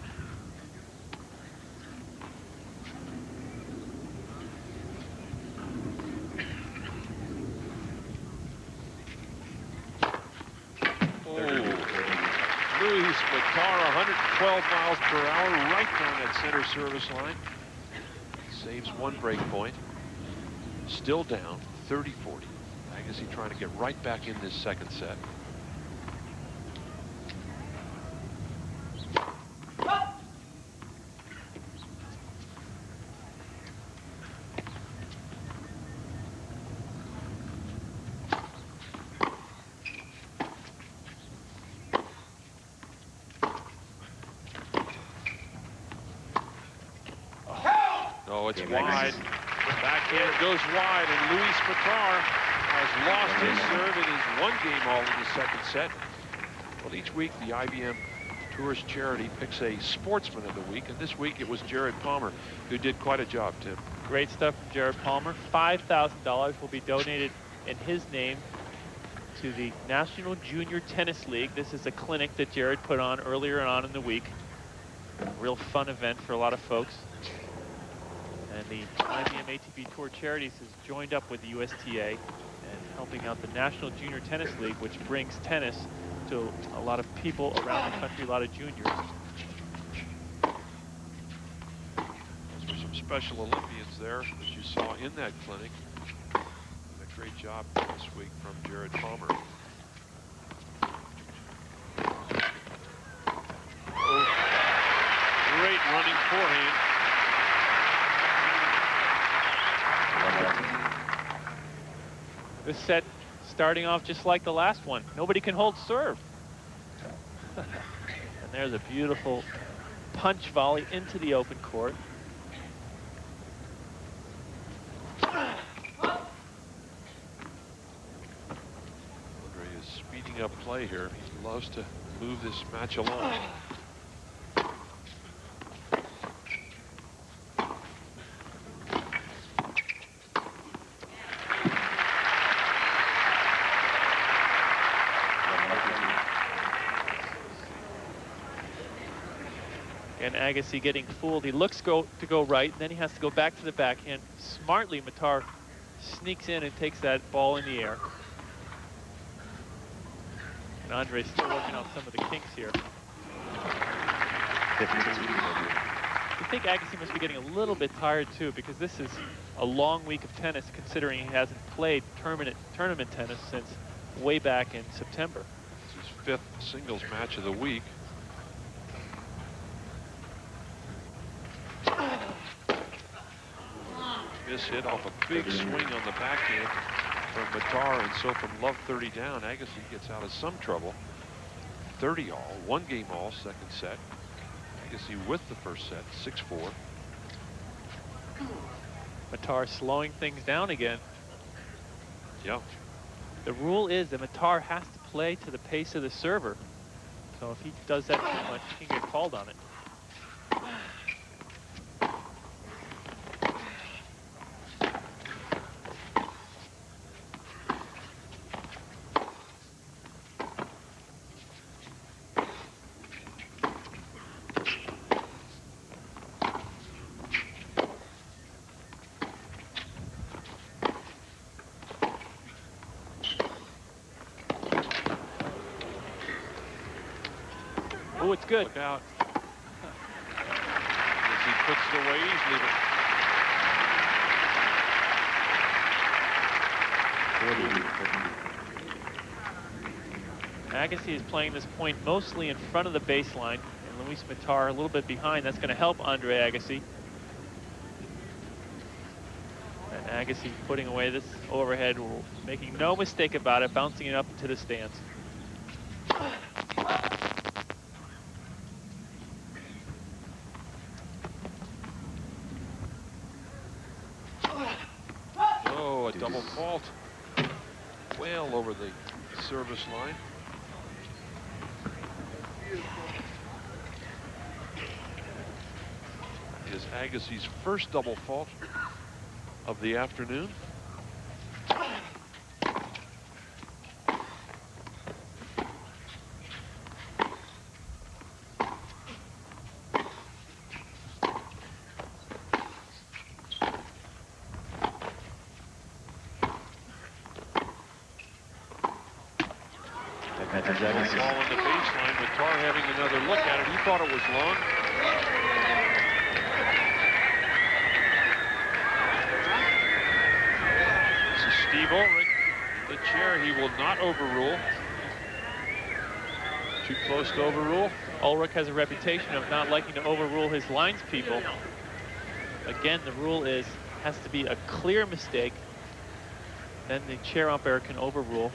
S5: Luis Mattar, 112 miles per hour, right down that center service line. Saves one break point. Still down, 30-40. Agassi trying to get right back in this second set. Oh, it's wide. The backhand goes wide, and Luis Mattar has lost his serve. It is one game all in the second set. Well, each week the IBM Tourist Charity picks a sportsman of the week, and this week it was Jared Palmer, who did quite a job, Tim.
S2: Great stuff from Jared Palmer. $5,000 will be donated in his name to the National Junior Tennis League. This is a clinic that Jared put on earlier on in the week. A real fun event for a lot of folks. And the IBM ATP Tour Charities has joined up with the USTA and helping out the National Junior Tennis League, which brings tennis to a lot of people around the country, a lot of juniors.
S5: Those were some Special Olympians there that you saw in that clinic. Did a great job this week from Jared Palmer. Oh, great running forehand.
S2: This set starting off just like the last one. Nobody can hold serve. And there's a beautiful punch volley into the open court.
S5: Andre is speeding up play here. He loves to move this match along.
S2: And Agassi getting fooled. He looks to go right, and then he has to go back to the backhand. Smartly, Mattar sneaks in and takes that ball in the air. And Andre's still working on some of the kinks here. I think Agassi must be getting a little bit tired too, because this is a long week of tennis, considering he hasn't played tournament tennis since way back in September.
S5: This is his fifth singles match of the week. Miss hit off a big swing on the backhand from Mattar, and so from love 30 down, Agassi gets out of some trouble. 30 all, one game all, second set. Agassi with the first set, 6-4.
S2: Mattar slowing things down again.
S5: Yeah.
S2: The rule is that Mattar has to play to the pace of the server. So if he does that too much, he can get called on it. Oh, it's good.
S5: Look out. As he puts it away easily.
S2: Agassi is playing this point mostly in front of the baseline, and Luis Mattar a little bit behind. That's going to help Andre Agassi. And Agassi putting away this overhead, making no mistake about it, bouncing it up into the stands.
S5: Oh, a double fault. Well over the service line. It is Agassi's first double fault of the afternoon. Ball on the baseline. Mattar having another look at it. He thought it was long. This is Steve Ulrich in the chair. He will not overrule. Too close to overrule.
S2: Ulrich has a reputation of not liking to overrule his lines people. Again, the rule is has to be a clear mistake. Then the chair umpire can overrule.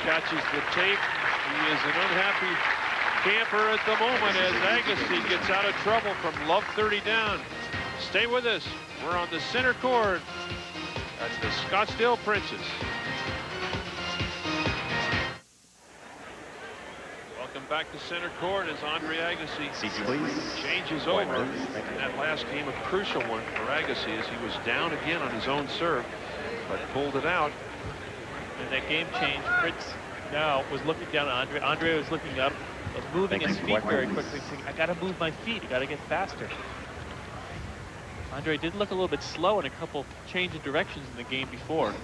S5: Catches the tape. He is an unhappy camper at the moment as Agassi gets out of trouble from love 30 down. Stay with us. We're on the center court at the Scottsdale Princess. Welcome back to center court as Andre Agassi changes over. And that last game, a crucial one for Agassi as he was down again on his own serve, but pulled it out.
S2: And that game change, Fritz now was looking down at Andre. Andre was looking up, was moving his feet very quickly, saying, I got to move my feet, I got to get faster. Andre did look a little bit slow in a couple change of directions in the game before.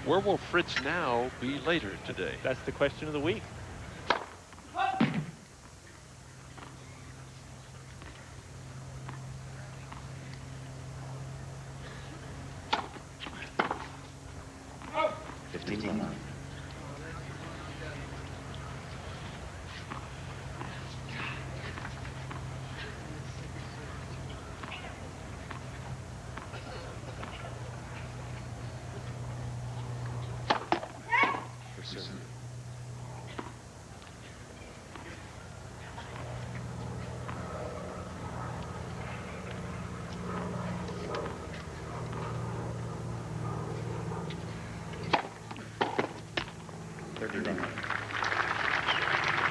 S5: Where will Fritz now be later today?
S2: That's the question of the week.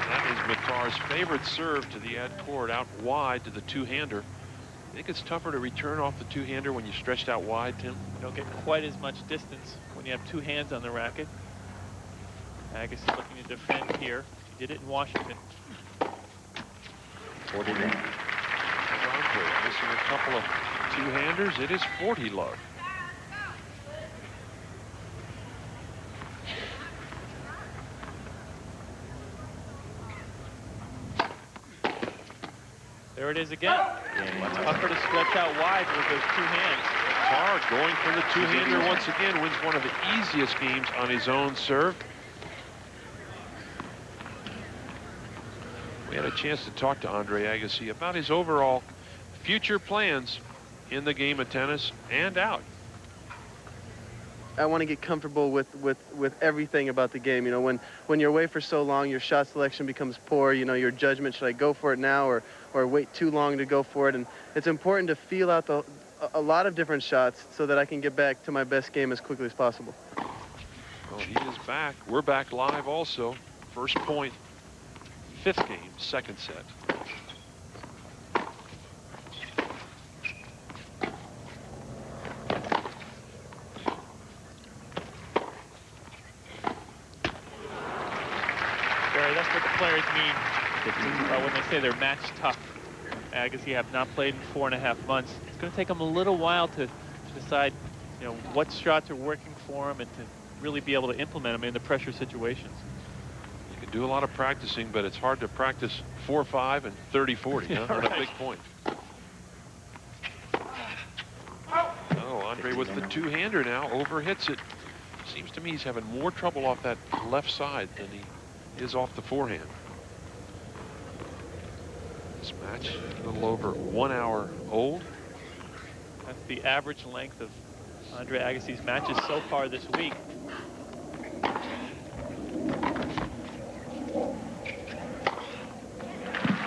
S5: That is Mattar's favorite serve to the ad court, out wide to the two-hander. I think it's tougher to return off the two-hander when you're stretched out wide, Tim.
S2: You don't get quite as much distance when you have two hands on the racket. Agassi looking to defend here. He did it in Washington.
S4: 40 love.
S5: Missing a couple of two-handers. It is 40 love.
S2: There it is again. Tougher to stretch out wide with those two hands.
S5: Mattar going for the two-hander once again, wins one of the easiest games on his own serve. We had a chance to talk to Andre Agassi about his overall future plans in the game of tennis and out.
S3: I want to get comfortable with everything about the game. You know, when you're away for so long, your shot selection becomes poor. You know, your judgment, should I go for it now or wait too long to go for it? And it's important to feel out a lot of different shots so that I can get back to my best game as quickly as possible.
S5: Well, he is back. We're back live also. First point, 5th game, 2nd set.
S2: Barry, that's what the players mean when they say they're match tough. Agassi have not played in 4.5 months. It's going to take them a little while to decide, you know, what shots are working for him and to really be able to implement them in the pressure situations.
S5: You can do a lot of practicing, but it's hard to practice 4-5 and 30-40
S2: Yeah,
S5: on
S2: right.
S5: a big point. Oh, Andre with the two-hander now, overhits it. Seems to me he's having more trouble off that left side than he is off the forehand. This match a little over 1 hour old.
S2: That's the average length of Andre Agassi's matches so far this week.
S5: Not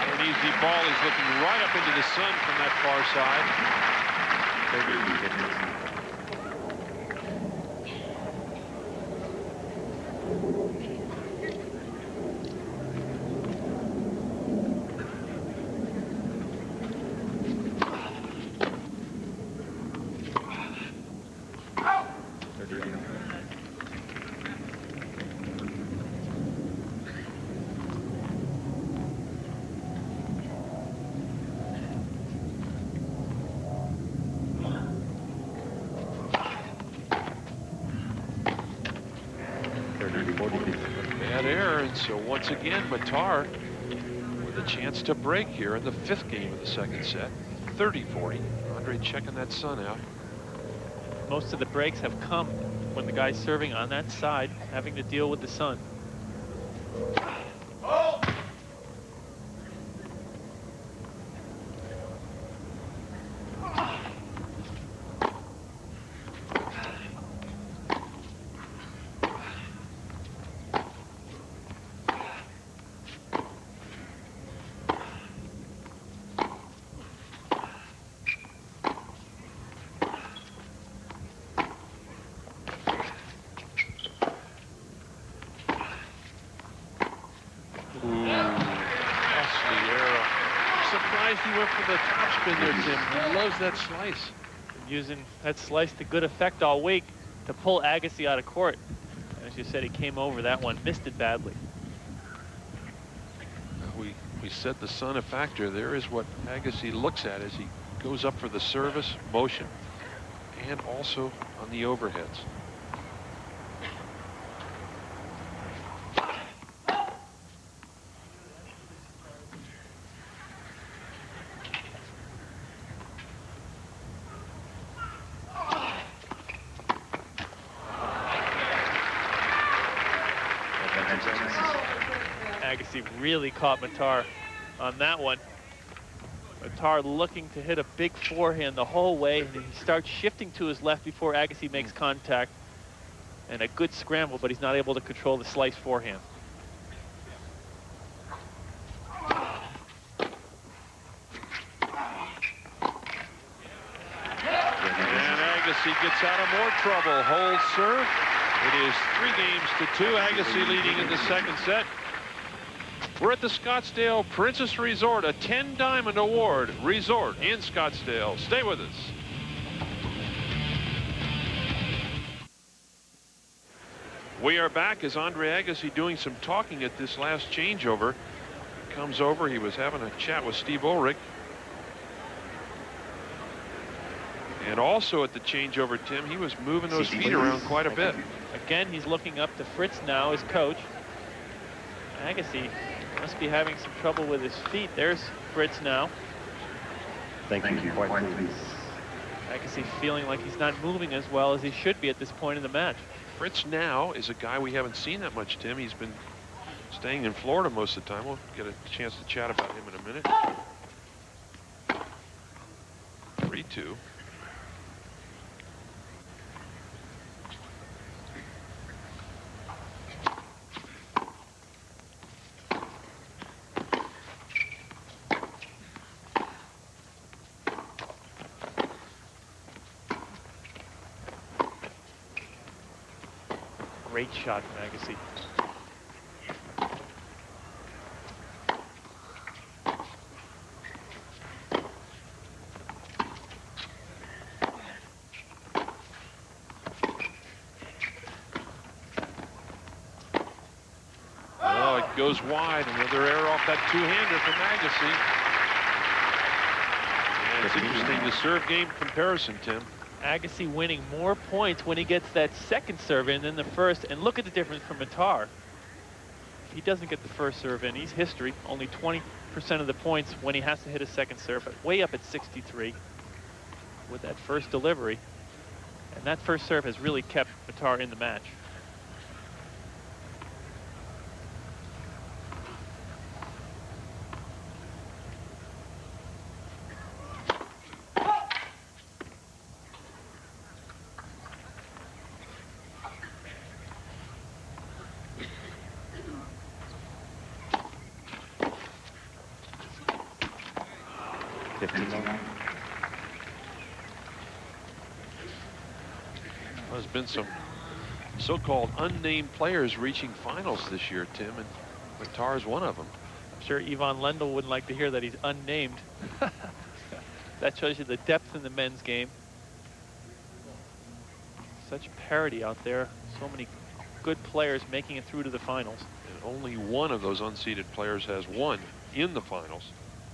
S5: an easy ball. He's looking right up into the sun from that far side. Bad error, and so once again, Mattar with a chance to break here in the 5th game of the 2nd set. 30-40. Andre checking that sun out.
S2: Most of the breaks have come when the guy's serving on that side, having to deal with the sun.
S5: He went for the topspin there, Tim. He loves that slice.
S2: Using that slice to good effect all week to pull Agassi out of court. As you said, he came over that one, missed it badly.
S5: We said the sun a factor. There is what Agassi looks at as he goes up for the service motion and also on the overheads.
S2: Agassi really caught Mattar on that one. Mattar looking to hit a big forehand the whole way, and he starts shifting to his left before Agassi makes contact. And a good scramble, but he's not able to control the slice forehand.
S5: And Agassi gets out of more trouble. Hold serve. It is 3-2. Agassi leading in the 2nd set. We're at the Scottsdale Princess Resort, a 10 Diamond Award resort in Scottsdale. Stay with us. We are back as Andre Agassi doing some talking at this last changeover. Comes over, he was having a chat with Steve Ulrich. And also at the changeover, Tim, he was moving those feet around quite a bit.
S2: Again, he's looking up to Fritz now, his coach. Agassi must be having some trouble with his feet. There's Fritz now.
S4: Thank you. Quite please.
S2: Agassi feeling like he's not moving as well as he should be at this point in the match.
S5: Fritz now is a guy we haven't seen that much, Tim. He's been staying in Florida most of the time. We'll get a chance to chat about him in a minute. 3-2.
S2: Great shot from Agassi.
S5: Oh, it goes wide. Another error off that two-hander from Agassi. Yeah, it's interesting, the serve game comparison, Tim.
S2: Agassi winning more points when he gets that second serve in than the first. And look at the difference from Mattar. If he doesn't get the first serve in, he's history. Only 20% of the points when he has to hit a second serve, but way up at 63 with that first delivery. And that first serve has really kept Mattar in the match.
S5: There's been some so-called unnamed players reaching finals this year, Tim, and Mattar is one of them.
S2: I'm sure Yvonne Lendl wouldn't like to hear that he's unnamed. That shows you the depth in the men's game. Such parity out there. So many good players making it through to the finals.
S5: And only one of those unseeded players has won in the finals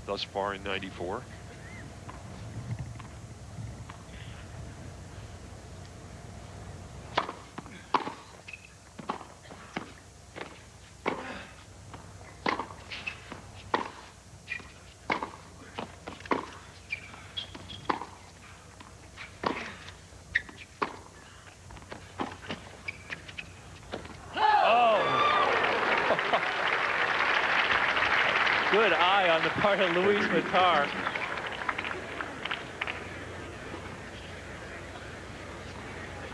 S5: thus far in '94.
S2: Good eye on the part of Luis Mattar.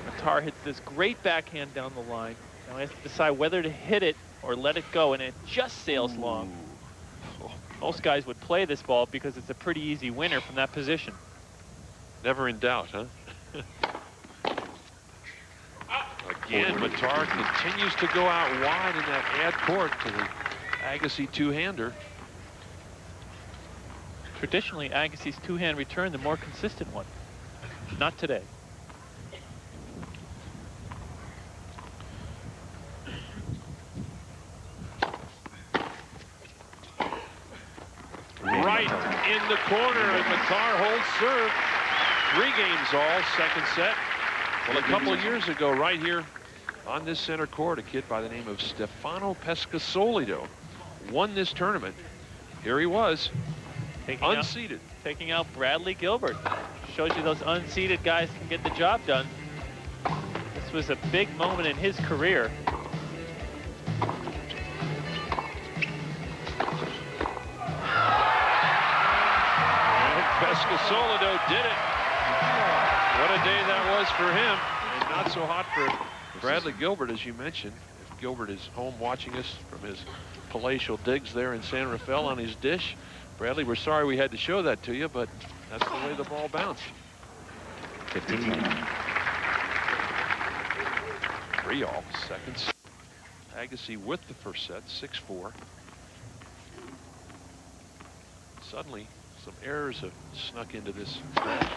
S2: Mattar hits this great backhand down the line. Now he has to decide whether to hit it or let it go, and it just sails long. Most guys would play this ball because it's a pretty easy winner from that position.
S5: Never in doubt, huh? Again, Mattar continues to go out wide in that ad court to the Agassi two-hander.
S2: Traditionally, Agassi's two-hand return, the more consistent one. Not today.
S5: Right in the corner, and Mattar holds serve. 3 games all, second set. Well, a couple of years ago, right here on this center court, a kid by the name of Stefano Pescasolido won this tournament. Here he was, unseeded.
S2: Taking out Bradley Gilbert. Shows you those unseeded guys can get the job done. This was a big moment in his career.
S5: And Pescasolido did it. What a day that was for him, and not so hot for Bradley Gilbert, as you mentioned. If Gilbert is home watching us from his palatial digs there in San Rafael on his dish, Bradley, we're sorry we had to show that to you, but that's the way the ball bounced.
S4: 15.
S5: 3 all, second set. Agassi with the first set, 6-4. Suddenly, some errors have snuck into this match.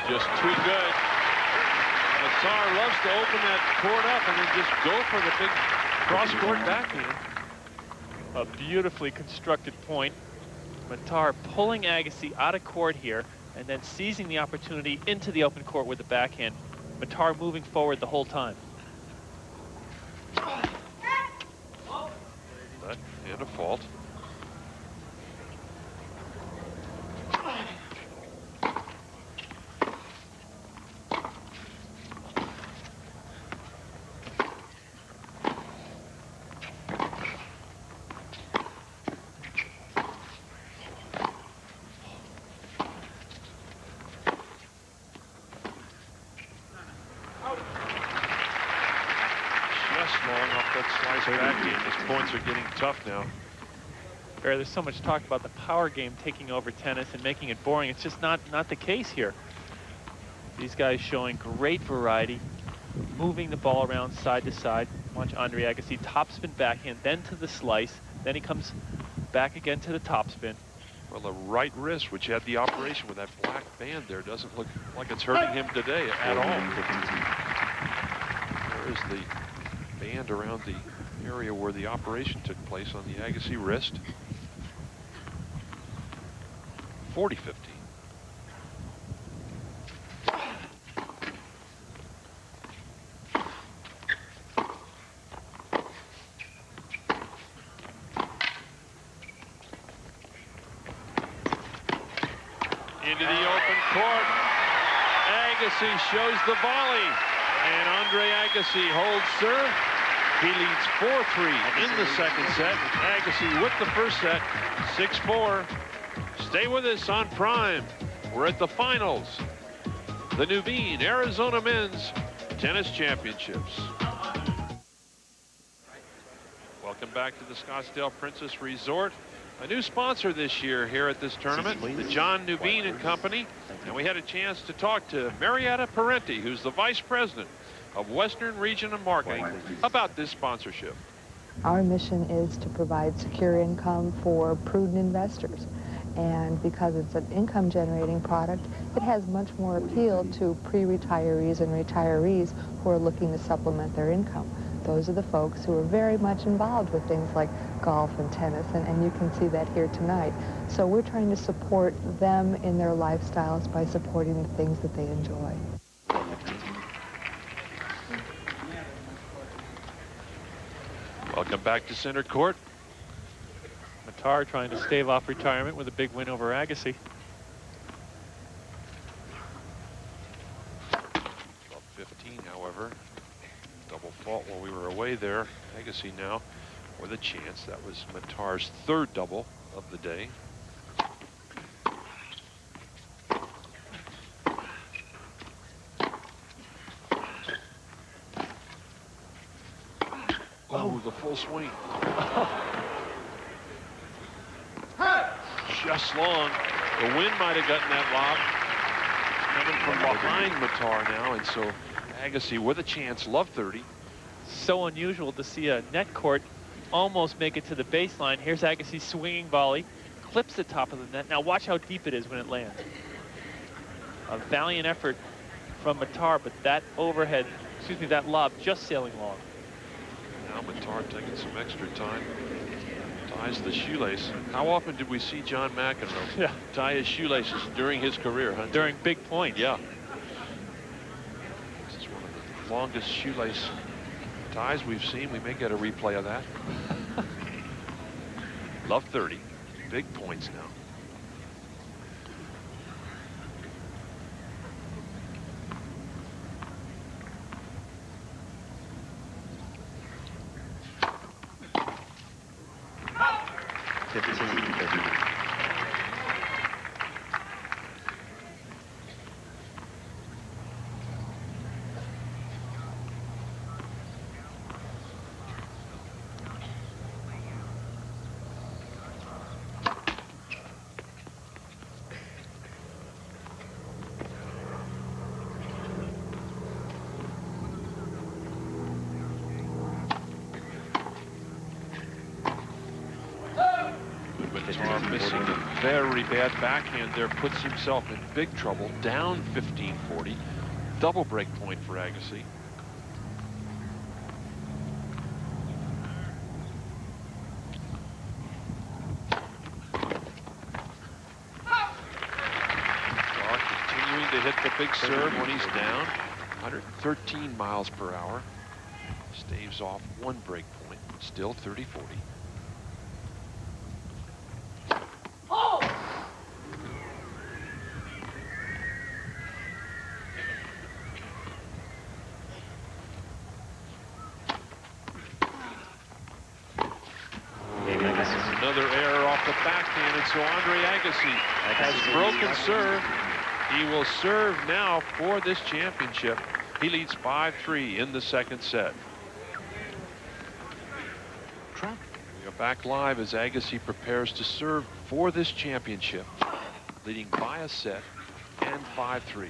S5: Just too good. Mattar loves to open that court up and then just go for the big cross-court backhand.
S2: A beautifully constructed point. Mattar pulling Agassi out of court here and then seizing the opportunity into the open court with the backhand. Mattar moving forward the whole time.
S5: That and a fault. His points are getting tough now.
S2: Barry, there's so much talk about the power game taking over tennis and making it boring. It's just not the case here. These guys showing great variety, moving the ball around side to side. Watch Andre Agassi topspin backhand, then to the slice, then he comes back again to the topspin.
S5: Well, the right wrist, which had the operation with that black band there, doesn't look like it's hurting him today at all. There is the band around the area where the operation took place on the Agassi wrist. 40-15. Into the open court. Agassi shows the volley. And Andre Agassi holds serve. He leads 4-3 in the second set. Agassi with the first set, 6-4. Stay with us on Prime. We're at the finals. The Nuveen Arizona Men's Tennis Championships. Welcome back to the Scottsdale Princess Resort. A new sponsor this year here at this tournament, the John Nuveen and Company. And we had a chance to talk to Marietta Parenti, who's the Vice President of Western Region of Marketing, about this sponsorship.
S9: Our mission is to provide secure income for prudent investors. And because it's an income-generating product, it has much more appeal to pre-retirees and retirees who are looking to supplement their income. Those are the folks who are very much involved with things like golf and tennis, and you can see that here tonight. So we're trying to support them in their lifestyles by supporting the things that they enjoy.
S5: Welcome back to center court.
S2: Mattar trying to stave off retirement with a big win over Agassi.
S5: 15, however. Double fault while we were away there. Agassi now with a chance. That was Mattar's third double of the day. Oh, the full swing. Just long. The wind might have gotten that lob. Coming from behind Mattar now, and so Agassi with a chance, love 30.
S2: So unusual to see a net court almost make it to the baseline. Here's Agassi's swinging volley, clips the top of the net. Now watch how deep it is when it lands. A valiant effort from Mattar, but that overhead, excuse me, that lob just sailing long.
S5: Now Mattar taking some extra time. Ties the shoelace. How often did we see John McEnroe tie his shoelaces during his career, huh?
S2: During big points.
S5: Yeah. This is one of the longest shoelace ties we've seen. We may get a replay of that. Love 30. Big points now. Mattar missing a very bad backhand there, puts himself in big trouble, down 15-40. Double break point for Agassi. Continuing to hit the big serve when he's down. 113 miles per hour. Staves off one break point, still 30-40. Another error off the backhand, and so Andre Agassi has broken serve. He will serve now for this championship. He leads 5-3 in the second set.
S4: track.
S5: We are back live as Agassi prepares to serve for this championship, leading by a set and 5-3.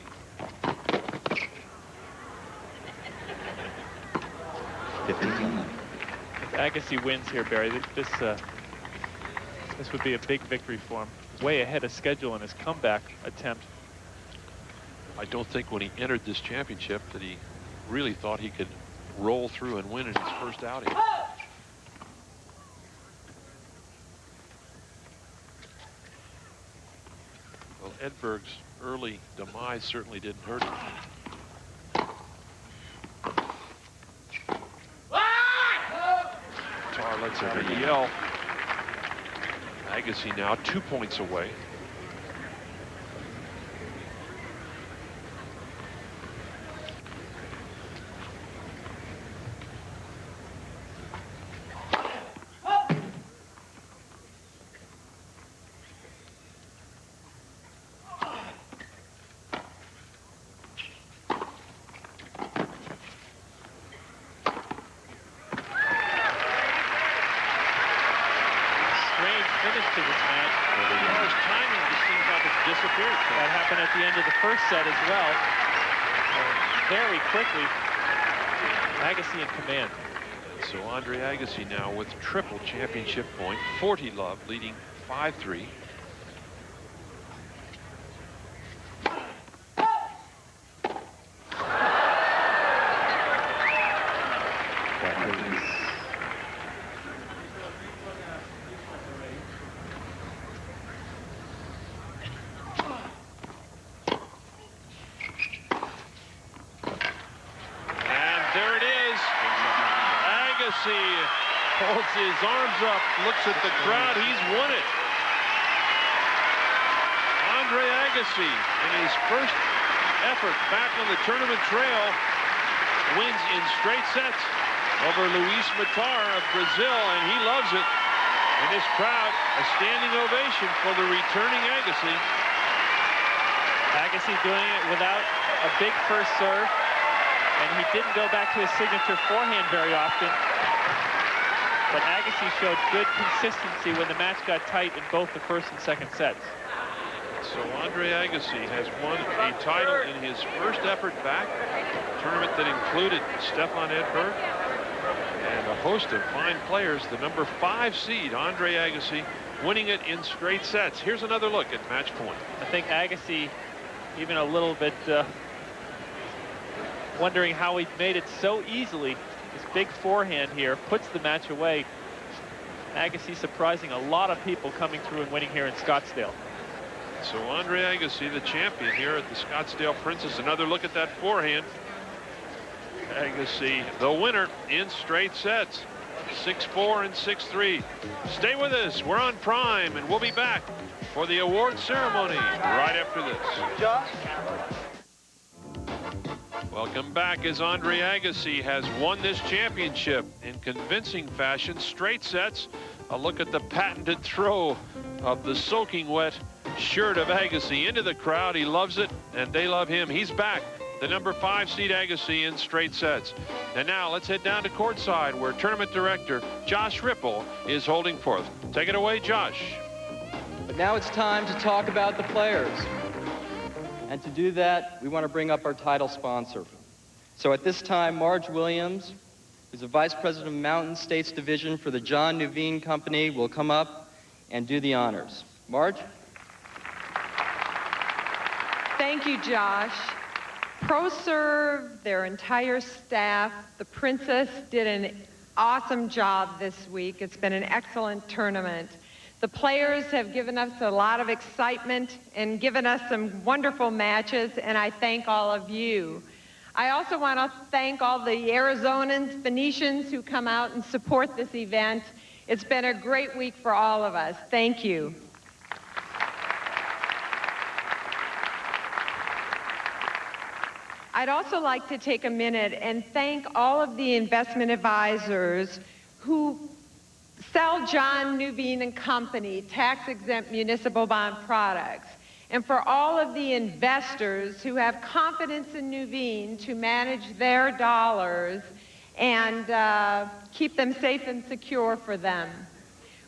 S2: If Agassi wins here, Barry, this would be a big victory for him. Way ahead of schedule in his comeback attempt.
S5: I don't think when he entered this championship that he really thought he could roll through and win in his first outing. Well, Edberg's early demise certainly didn't hurt him. Mattar lets out a yell. Agassi now 2 points away.
S2: That happened at the end of the first set as well. Very quickly, Agassi in command.
S5: So Andre Agassi now with triple championship point, 40 love, leading 5-3. Holds his arms up, looks at the crowd. He's won it. Andre Agassi, in his first effort back on the tournament trail, wins in straight sets over Luis Mattar of Brazil, and he loves it. And this crowd, a standing ovation for the returning Agassi.
S2: Agassi doing it without a big first serve, and he didn't go back to his signature forehand very often. But Agassi showed good consistency when the match got tight in both the first and second sets.
S5: So Andre Agassi has won a title in his first effort back, a tournament that included Stefan Edberg and a host of fine players. The number 5 seed, Andre Agassi, winning it in straight sets. Here's another look at match point.
S2: I think Agassi, even a little bit wondering how he made it so easily. This big forehand here puts the match away. Agassi surprising a lot of people coming through and winning here in Scottsdale.
S5: So Andre Agassi, the champion here at the Scottsdale Princess. Another look at that forehand. Agassi, the winner in straight sets. 6-4 and 6-3. Stay with us. We're on Prime, and we'll be back for the award ceremony right after this.
S7: Josh?
S5: Welcome back as Andre Agassi has won this championship in convincing fashion. Straight sets. A look at the patented throw of the soaking wet shirt of Agassi into the crowd. He loves it, and they love him. He's back. The number 5 seed Agassi in straight sets. And now let's head down to courtside where tournament director Josh Ripple is holding forth. Take it away, Josh.
S10: But now it's time to talk about the players. And to do that, we want to bring up our title sponsor. So at this time, Marge Williams, who's the Vice President of Mountain States Division for the John Nuveen Company, will come up and do the honors. Marge?
S11: Thank you, Josh. ProServe, their entire staff, the Princess did an awesome job this week. It's been an excellent tournament. The players have given us a lot of excitement and given us some wonderful matches, and I thank all of you. I also want to thank all the Arizonans, Phoenicians who come out and support this event. It's been a great week for all of us. Thank you. I'd also like to take a minute and thank all of the investment advisors who sell John Nuveen and Company tax-exempt municipal bond products, and for all of the investors who have confidence in Nuveen to manage their dollars and keep them safe and secure for them.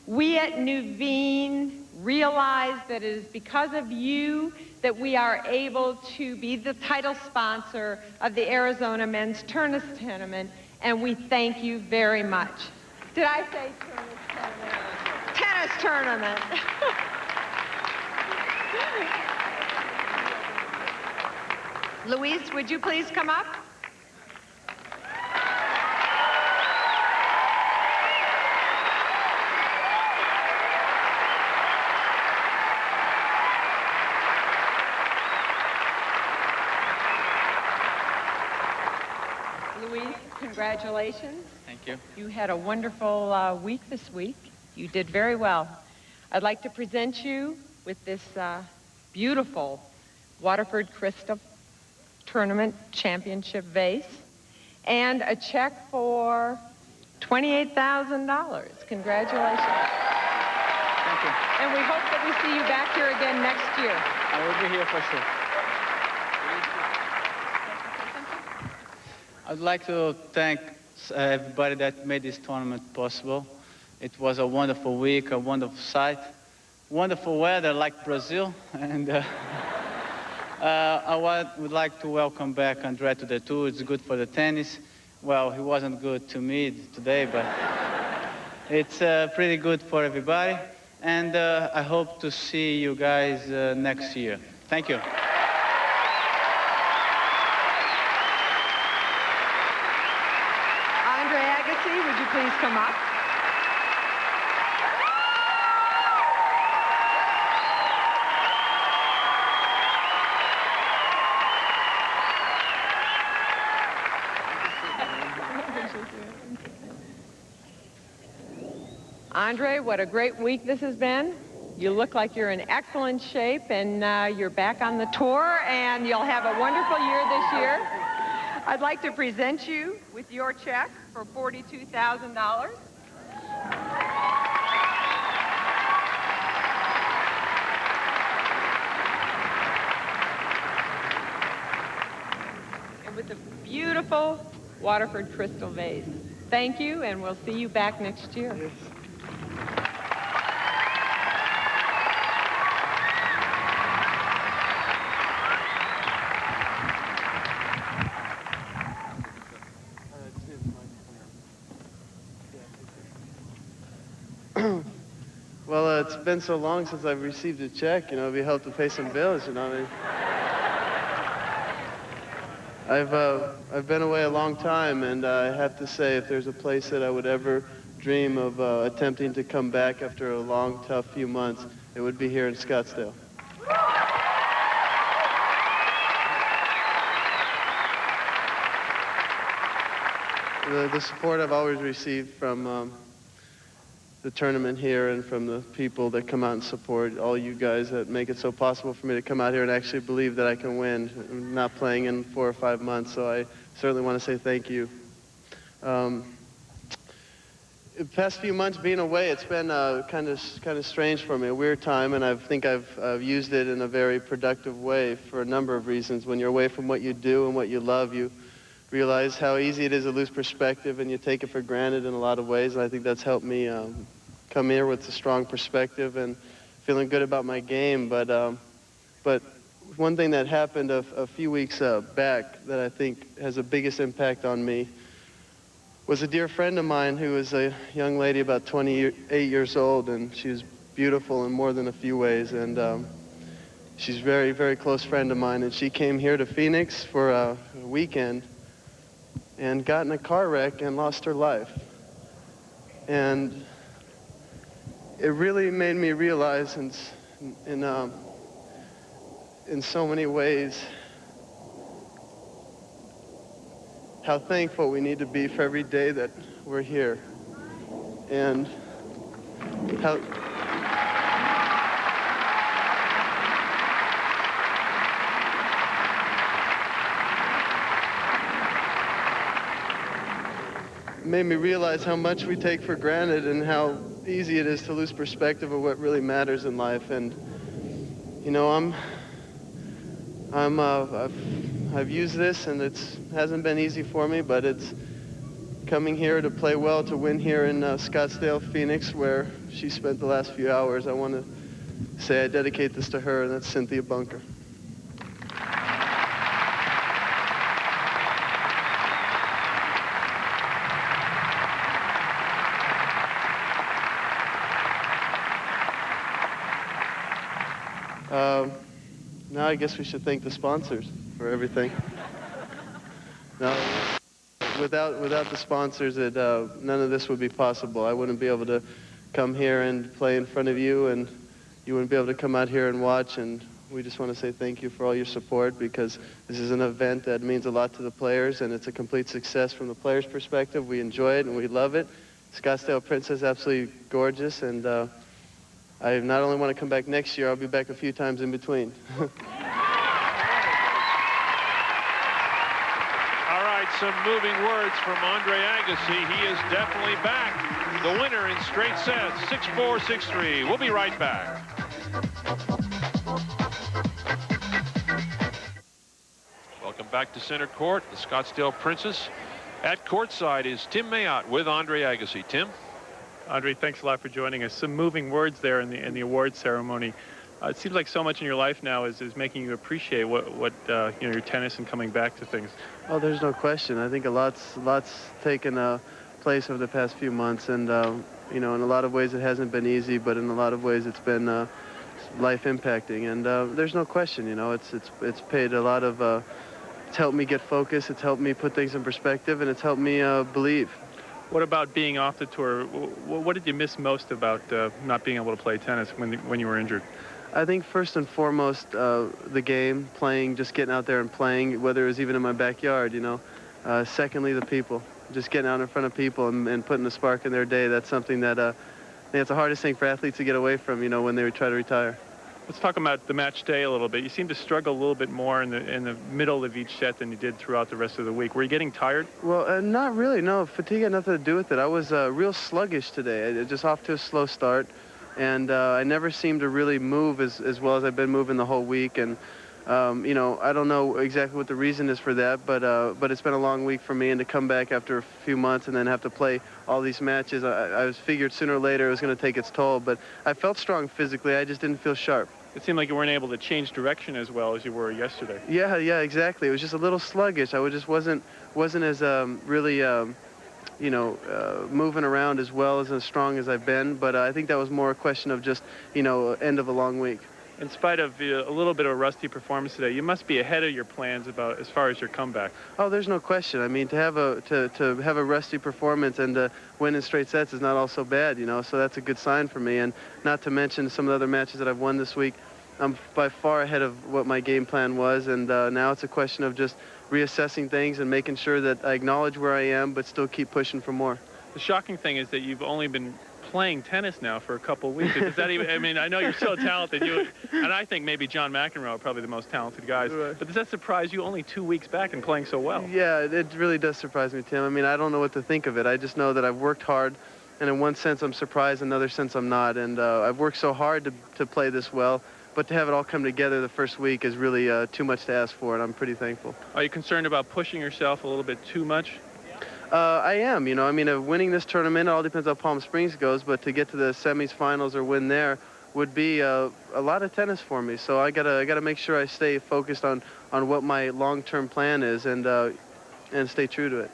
S11: We at Nuveen realize that it is because of you that we are able to be the title sponsor of the Arizona Men's Tennis Tournament, and we thank you very much. Did I say tennis tournament? Tennis tournament. Luis, would you please come up? Luis, congratulations.
S6: Thank you.
S11: You had a wonderful week this week. You did very well. I'd like to present you with this beautiful Waterford Crystal Tournament Championship vase and a check for $28,000. Congratulations.
S6: Thank you.
S11: And we hope that we see you back here again next year.
S6: I will be here for sure. I'd like to thank everybody that made this tournament possible. It was a wonderful week, a wonderful sight, wonderful weather like Brazil, and I would like to welcome back André to the tour. It's good for the tennis. Well, he wasn't good to me today, but it's pretty good for everybody. And I hope to see you guys next year. Thank you.
S11: Agassi, would you please come up? Andre, what a great week this has been. You look like you're in excellent shape, and you're back on the tour, and you'll have a wonderful year this year. I'd like to present you with your check for $42,000. And with a beautiful Waterford crystal vase. Thank you, and we'll see you back next year.
S3: Yes. Well, it's been so long since I've received a check, you know, it'd be helpful to pay some bills, you know what I mean? I've been away a long time, and I have to say, if there's a place that I would ever dream of attempting to come back after a long, tough few months, it would be here in Scottsdale. The support I've always received from the tournament here and from the people that come out and support, all you guys that make it so possible for me to come out here and actually believe that I can win. I'm not playing in 4 or 5 months, so I certainly want to say thank you. The past few months being away, it's been kind of strange for me, a weird time, and I think I've used it in a very productive way for a number of reasons. When you're away from what you do and what you love, you realize how easy it is to lose perspective, and you take it for granted in a lot of ways, and I think that's helped me come here with a strong perspective and feeling good about my game. But one thing that happened a few weeks back that I think has the biggest impact on me was a dear friend of mine who was a young lady about 28 years old, and she was beautiful in more than a few ways, and she's a very, very close friend of mine, and she came here to Phoenix for a weekend and got in a car wreck and lost her life. And it really made me realize in so many ways how thankful we need to be for every day that we're here, and how it made me realize how much we take for granted and how easy it is to lose perspective of what really matters in life. And you know, I've used this, and it hasn't been easy for me, but coming here to play well, to win here in Scottsdale, Phoenix, where she spent the last few hours. I want to say I dedicate this to her, and that's Cynthia Bunker. Now I guess we should thank the sponsors for everything. Now, without the sponsors, none of this would be possible. I wouldn't be able to come here and play in front of you, and you wouldn't be able to come out here and watch. And we just want to say thank you for all your support, because this is an event that means a lot to the players, and it's a complete success from the players' perspective. We enjoy it and we love it. Scottsdale Princess is absolutely gorgeous, and I not only want to come back next year, I'll be back a few times in between.
S5: Some moving words from Andre Agassi. He is definitely back. The winner in straight sets, 6-4, 6-3. We'll be right back. Welcome back to center court. The Scottsdale Princess. At courtside is Tim Mayotte with Andre Agassi. Tim?
S2: Andre, thanks a lot for joining us. Some moving words there in the award ceremony. It seems like so much in your life now is making you appreciate what your tennis and coming back to things.
S3: Oh, there's no question. I think a lot's taken place over the past few months, and in a lot of ways it hasn't been easy, but in a lot of ways it's been life impacting. And there's no question. It's paid a lot of. It's helped me get focused. It's helped me put things in perspective, and it's helped me believe.
S2: What about being off the tour? What did you miss most about not being able to play tennis when you were injured?
S3: I think first and foremost, the game, playing, just getting out there and playing, whether it was even in my backyard, Secondly, the people, just getting out in front of people and putting a spark in their day. That's something that I think it's the hardest thing for athletes to get away from, when they try to retire.
S2: Let's talk about the match day a little bit. You seem to struggle a little bit more in the middle of each set than you did throughout the rest of the week. Were you getting tired?
S3: Well, not really. No, fatigue had nothing to do with it. I was real sluggish today. Just off to a slow start. And I never seemed to really move as well as I've been moving the whole week. And, I don't know exactly what the reason is for that, but it's been a long week for me. And to come back after a few months and then have to play all these matches, I was figured sooner or later it was going to take its toll. But I felt strong physically. I just didn't feel sharp.
S2: It seemed like you weren't able to change direction as well as you were yesterday.
S3: Yeah, exactly. It was just a little sluggish. I just wasn't as really... moving around as well as strong as I've been, but I think that was more a question of just, end of a long week.
S2: In spite of a little bit of a rusty performance today, you must be ahead of your plans as far as your comeback.
S3: Oh, there's no question. I mean, to have a rusty performance and to win in straight sets is not all so bad, so that's a good sign for me. And not to mention some of the other matches that I've won this week, I'm by far ahead of what my game plan was, and now it's a question of just reassessing things and making sure that I acknowledge where I am, but still keep pushing for more.
S2: The shocking thing is that you've only been playing tennis now for a couple of weeks. Does that even? I mean, I know you're so talented. And I think maybe John McEnroe are probably the most talented guys. Right. But does that surprise you? Only 2 weeks back and playing so well.
S3: Yeah, it really does surprise me, Tim. I mean, I don't know what to think of it. I just know that I've worked hard, and in one sense I'm surprised, in another sense I'm not. And I've worked so hard to play this well. But to have it all come together the first week is really too much to ask for, and I'm pretty thankful.
S2: Are you concerned about pushing yourself a little bit too much?
S3: I am. I mean, winning this tournament, it all depends how Palm Springs goes, but to get to the semis, finals, or win there would be a lot of tennis for me. So I gotta make sure I stay focused on what my long-term plan is and stay true to it.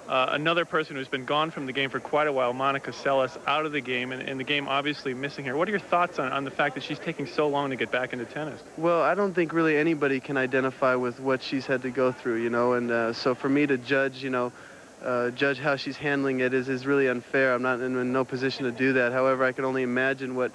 S2: Another person who's been gone from the game for quite a while, Monica Seles, out of the game, and the game obviously missing her. What are your thoughts on the fact that she's taking so long to get back into tennis?
S3: Well, I don't think really anybody can identify with what she's had to go through, and so for me to judge, judge how she's handling it is really unfair. I'm not in no position to do that. However, I can only imagine what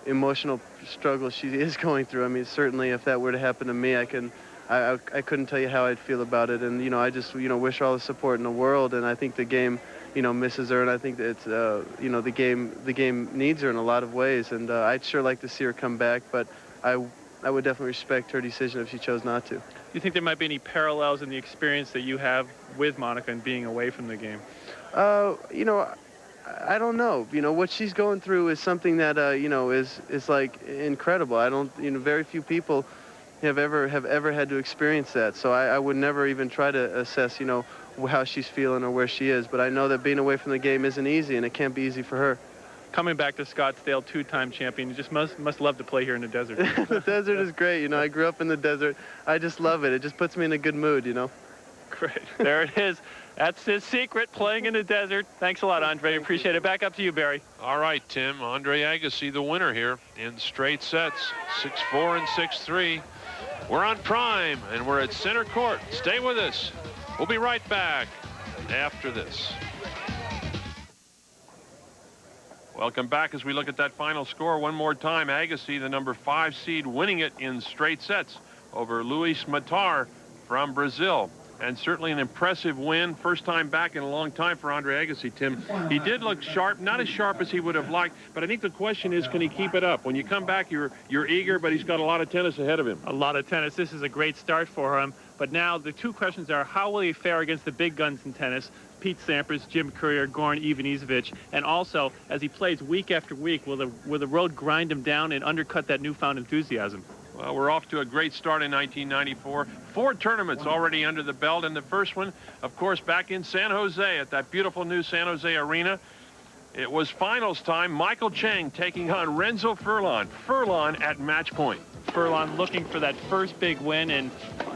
S3: emotional struggle she is going through. I mean, certainly if that were to happen to me, I couldn't tell you how I'd feel about it. And, I just, wish her all the support in the world. And I think the game, misses her. And I think that it's, the game needs her in a lot of ways. And I'd sure like to see her come back. But I would definitely respect her decision if she chose not to.
S2: Do you think there might be any parallels in the experience that you have with Monica and being away from the game?
S3: I don't know. What she's going through is something that, is like incredible. I don't, very few people have ever had to experience that. So I would never even try to assess, how she's feeling or where she is. But I know that being away from the game isn't easy, and it can't be easy for her.
S2: Coming back to Scottsdale, 2-time champion, you just must love to play here in the desert.
S3: The desert is great. You know, I grew up in the desert. I just love it. It just puts me in a good mood, you know.
S2: Great. There it is. That's his secret, playing in the desert. Thanks a lot, Andre. Appreciate it. Back up to you, Barry.
S5: All right, Tim. Andre Agassi, the winner here in straight sets, 6-4 and 6-3. We're on Prime, and we're at center court. Stay with us. We'll be right back after this. Welcome back as we look at that final score one more time. Agassi, the number 5 seed, winning it in straight sets over Luis Mattar from Brazil. And certainly an impressive win. First time back in a long time for Andre Agassi, Tim. He did look sharp, not as sharp as he would have liked, but I think the question is, can he keep it up? When you come back, you're eager, but he's got a lot of tennis ahead of him.
S2: A lot of tennis. This is a great start for him. But now the two questions are, how will he fare against the big guns in tennis? Pete Sampras, Jim Courier, Goran Ivanisevic, and also, as he plays week after week, will the road grind him down and undercut that newfound enthusiasm?
S5: Well, we're off to a great start in 1994. 4 tournaments already under the belt, and the first one, of course, back in San Jose at that beautiful new San Jose arena. It was finals time. Michael Chang taking on Renzo Furlan. Furlan at match point.
S2: Furlan looking for that first big win and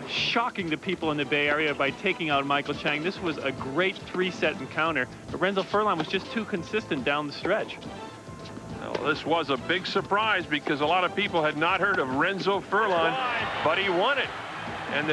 S2: shocking the people in the Bay Area by taking out Michael Chang. This was a great 3-set encounter, but Renzo Furlan was just too consistent down the stretch.
S5: Well, this was a big surprise because a lot of people had not heard of Renzo Furlan, but he won it.